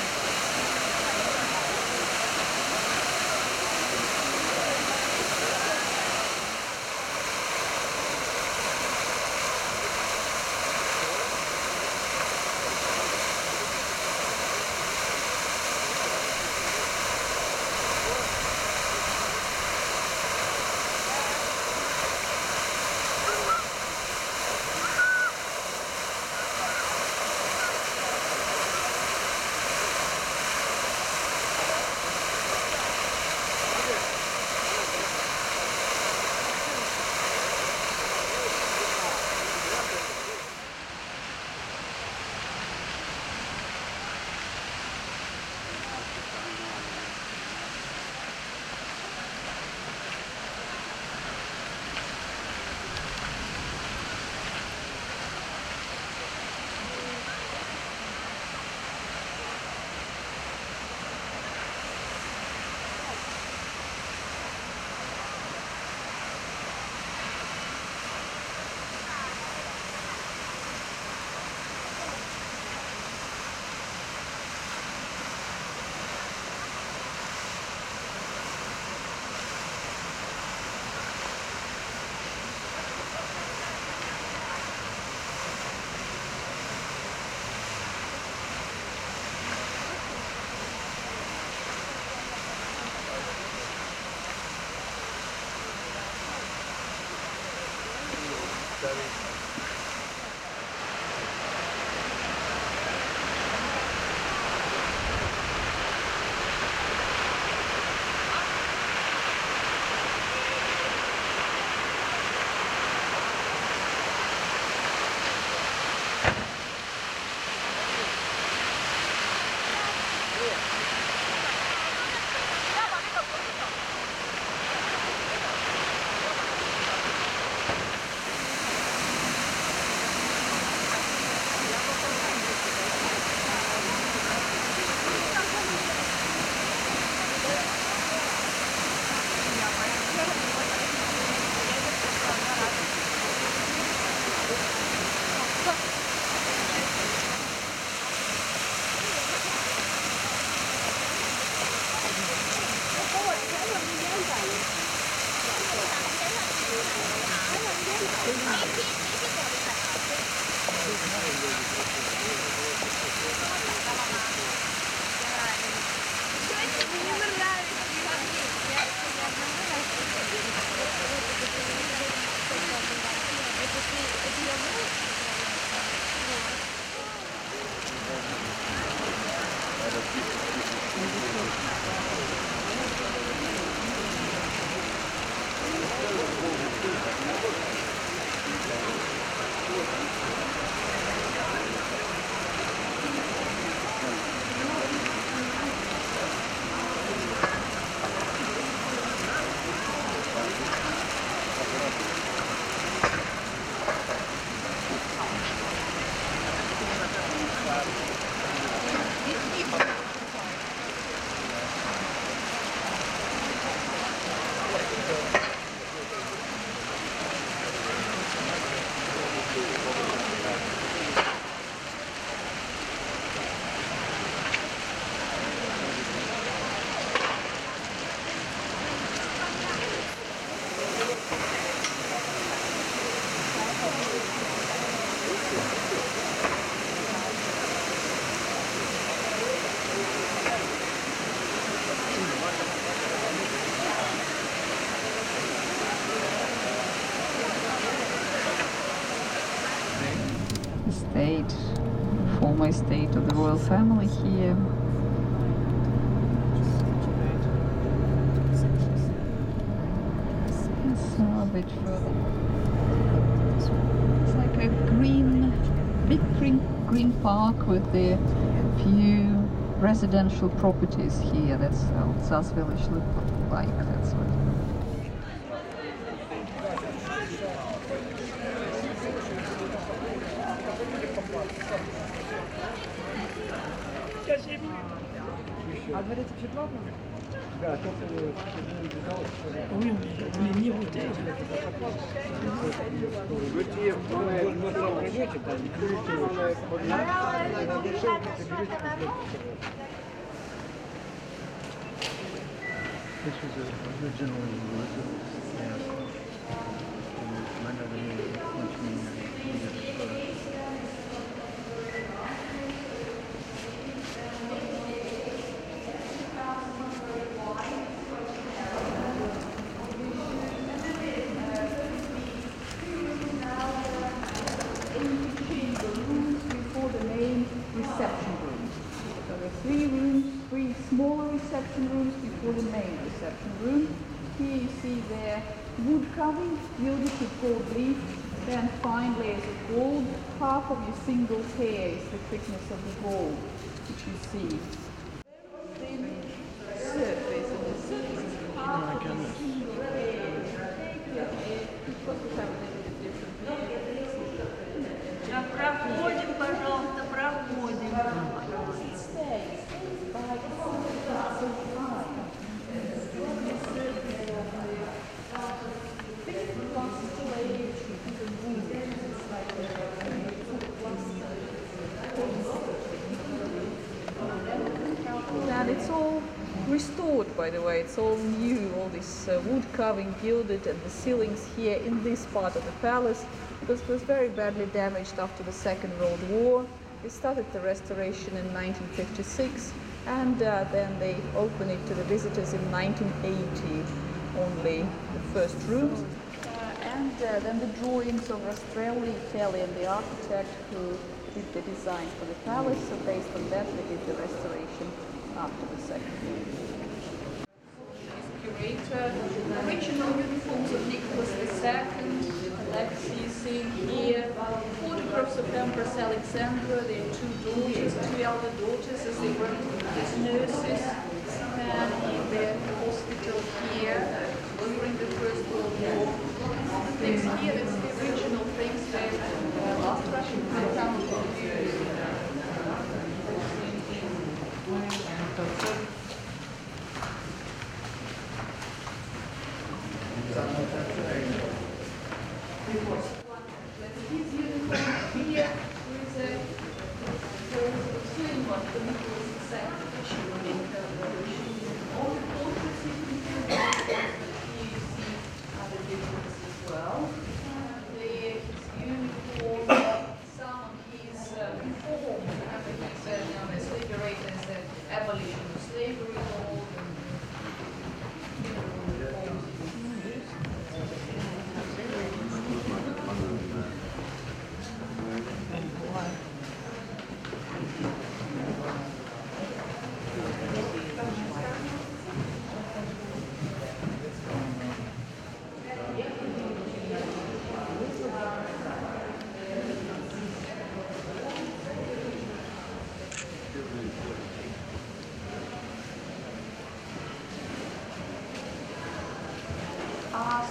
estate, former estate of the royal family here. So a bit further. It's like a big green park with the few residential properties here. That's how Tsar's village looked like. That's what. А говорите, бесплатно? Да, только oui, on est miroté. This was originally Elizabeth. My mother knew Three smaller reception rooms before the main reception room. Here you see their wood carving, gilded with gold leaf, then fine layers of gold. Half of your single hair is the thickness of the gold, which you see. Thin surface of the surface is half of the single hair. Проходим, пожалуйста, проходим. And it's all restored, by the way. It's all new, all this wood carving gilded, and the ceilings here in this part of the palace, because it was very badly damaged after the Second World War. They started the restoration in 1956, and then they opened it to the visitors in 1980, only the first rooms. And then the drawings of Rastrelli, Italian, the architect who did the design for the palace, so based on that they did the restoration after the Second War. Curator, original uniforms of Nicholas II, Alexei seen here, photographs of Empress Alexandra, their two elder daughters as they worked as nurses, and in their hospital here during the First World War. Things here, that's the original things that last Russian president used.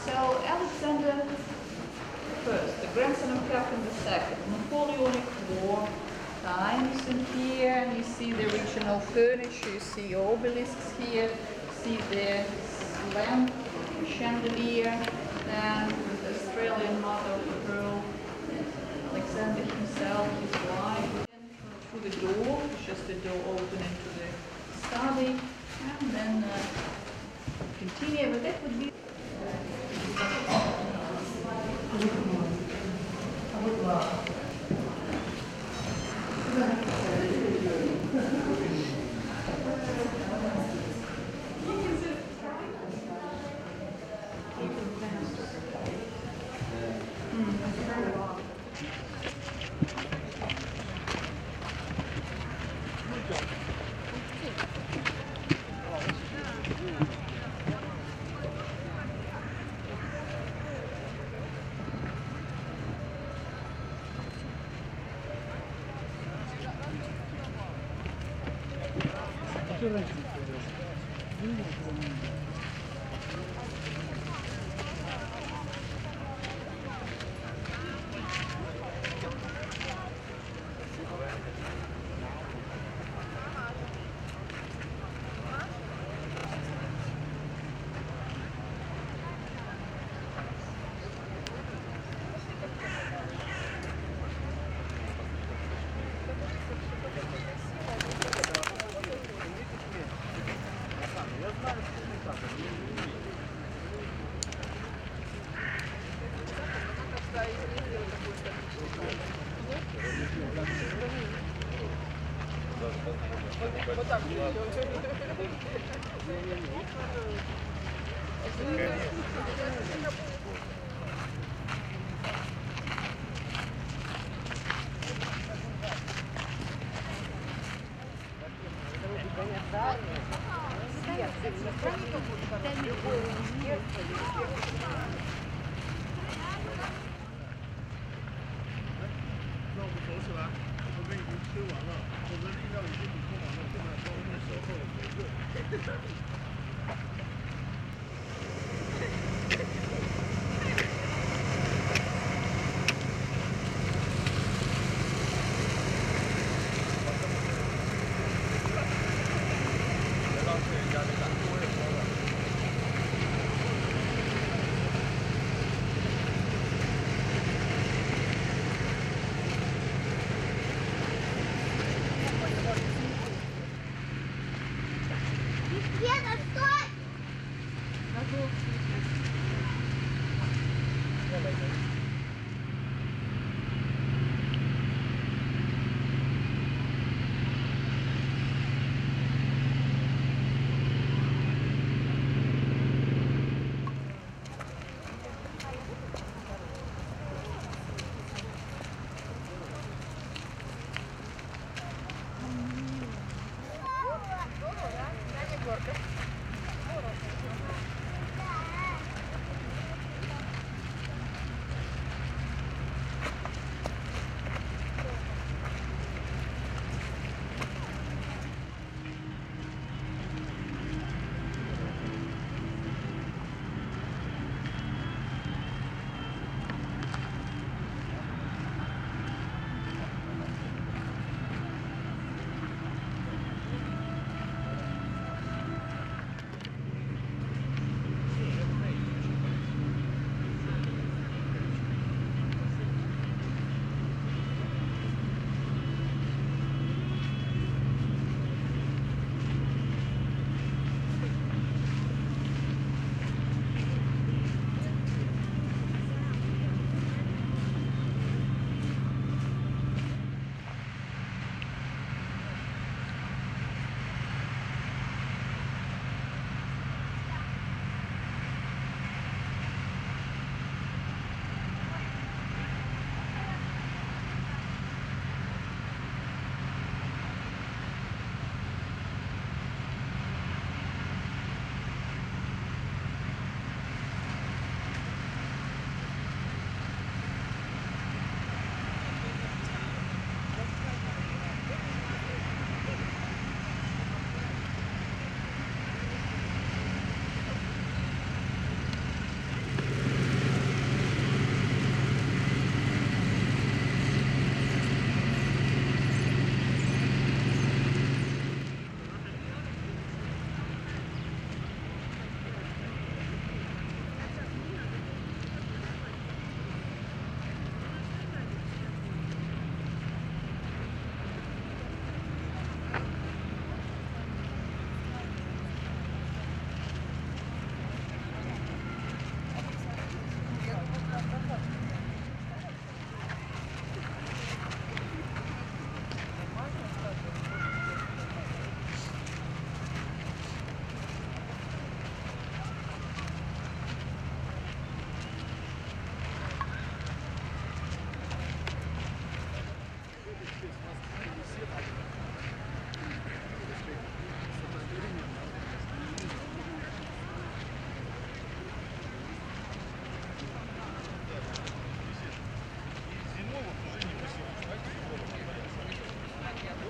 So Alexander I, the grandson of Catherine II, Napoleonic War times in here, and you see the original furniture, you see obelisks here, see the lamp, chandelier, and the Australian mother of pearl, Alexander himself, his wife, through the door, it's just a door opening to the study, and then continue, but that would be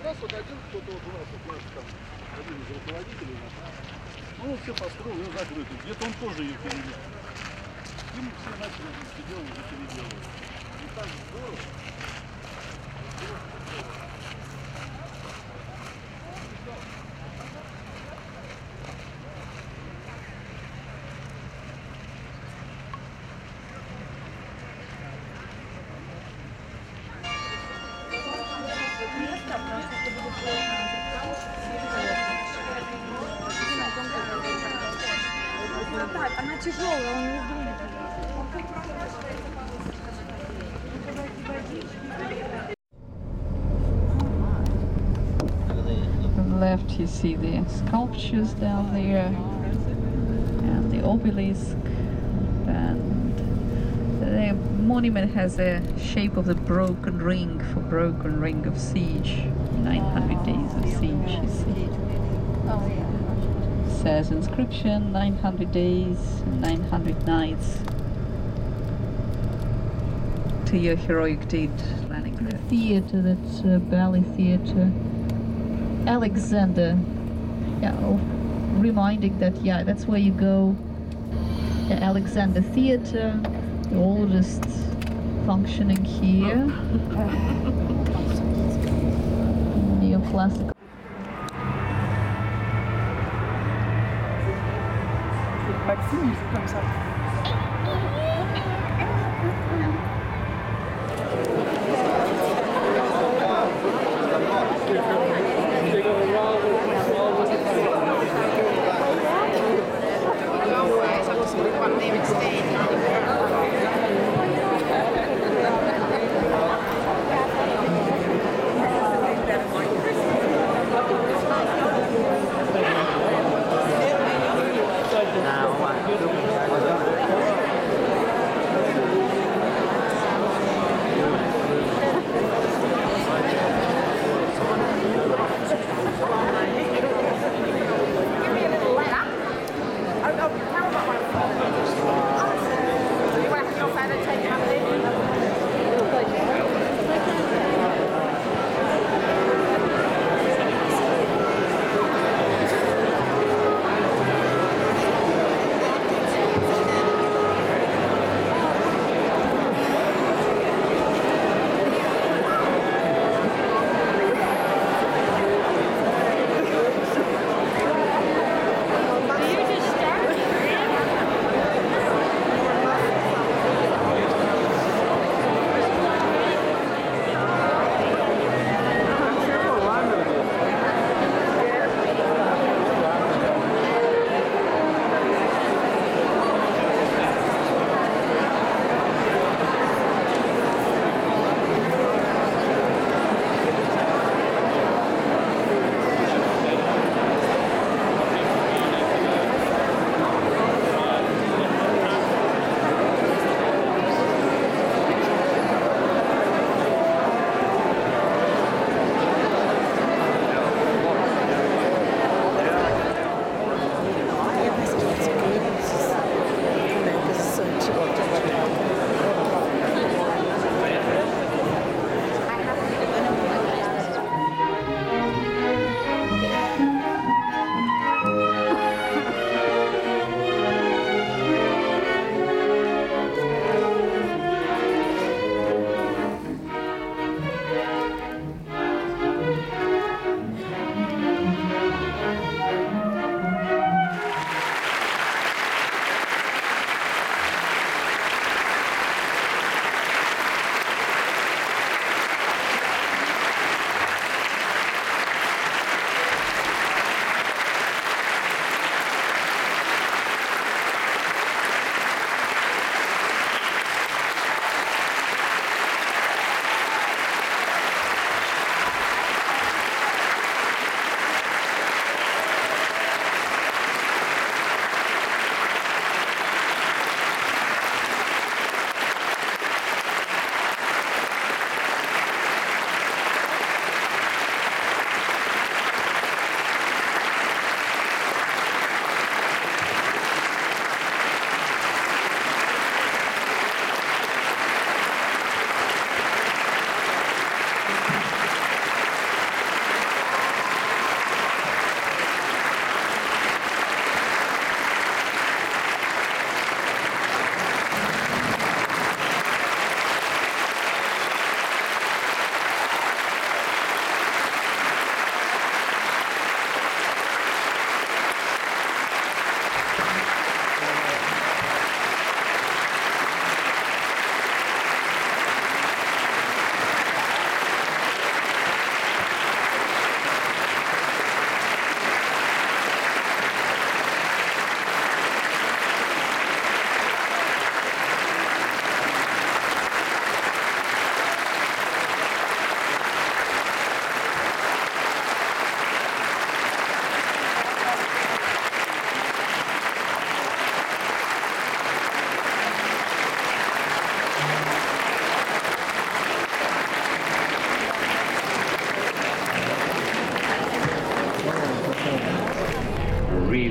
нас вот один кто-то вот у нас вот, знаешь, там Один из руководителей. Ну, все построил, уже закрыто. Где-то он тоже ее переделал. И мы все начали вместе делать, уже переделывать. И так здорово. Так, она тяжелая, он не думает. On the left you see the sculptures down there and the obelisk, and the monument has a shape of the broken ring for broken ring of siege, 900 days of siege, you see. Says inscription 900 days, 900 nights to your heroic deed. The theatre, that's Ballet theatre. Alexander, yeah, reminding that, yeah, that's where you go. The Alexander Theatre, the oldest functioning here. Neoclassical. Maxime, c'est comme ça. Nào mà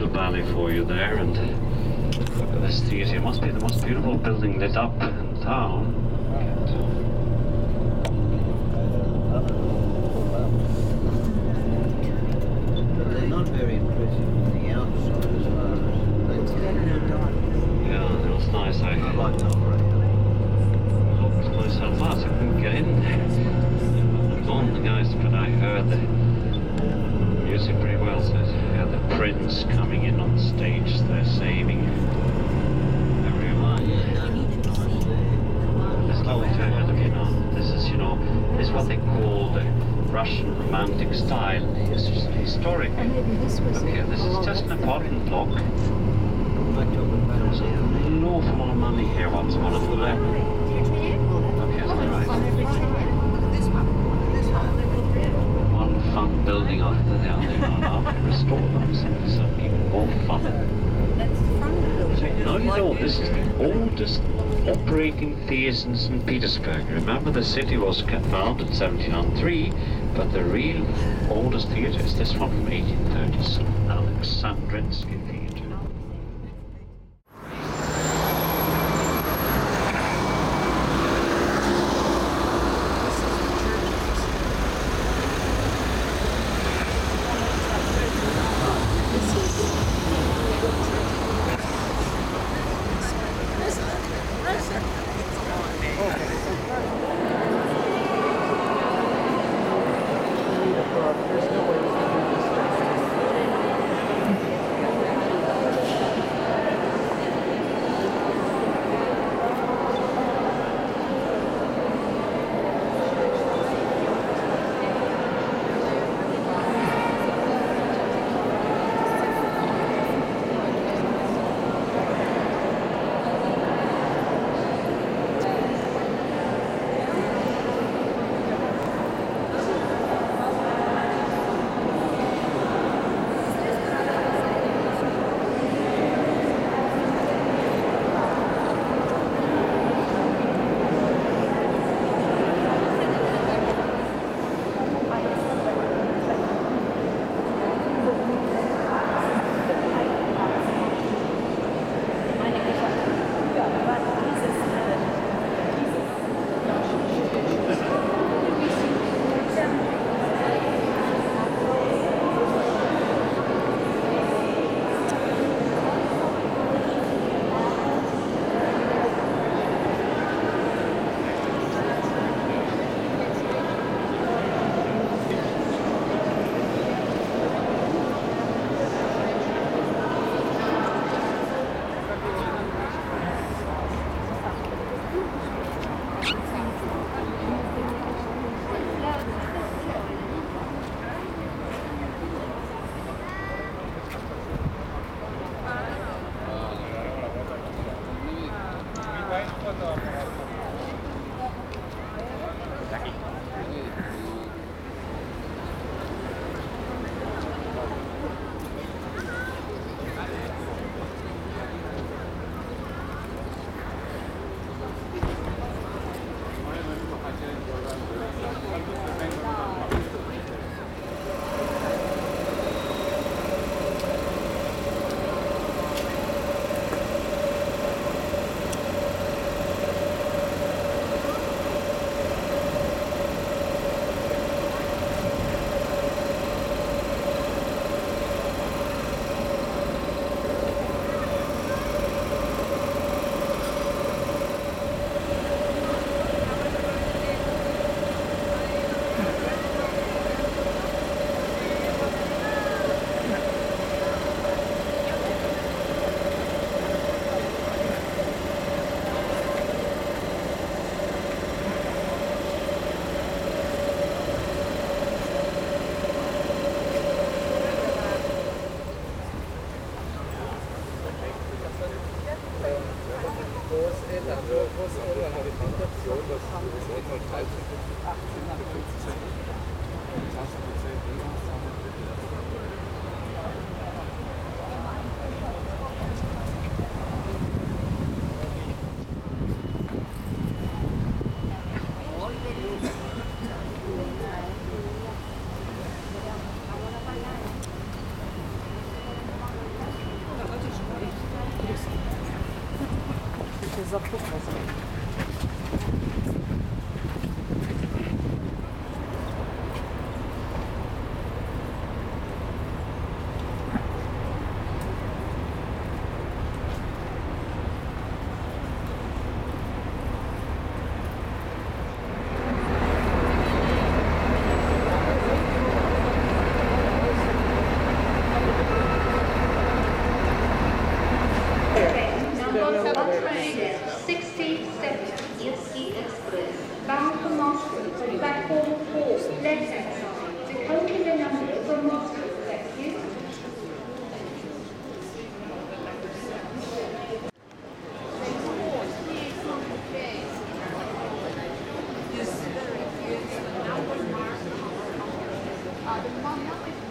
little ballet for you there, and look at this theatre. It must be the most beautiful building lit up in town. But they're not very impressive on the outside as far as yeah, it was nice. I like operator. looked myself out. I couldn't get in there. I'm on the guys, but I heard the music pretty well. So yeah, the prince coming in on stage. They're saving everyone. There's no alternative, This is, is what they call the Russian romantic style. It's just historic. Look here, this is just an apartment block. There's an awful lot of money here. What's one of the left? Okay, to the right. One fun building after the other. Now they restore them, so it's even more fun. Now you know, this is the oldest operating theatre in St. Petersburg. Remember, the city was founded in 1703, but the real oldest theatre is this one from 1830s, Alexandrinsky theatre. запутался. bound for Moscow to platform 4, left-hand side. Decoding the number from Moscow. Thank you. The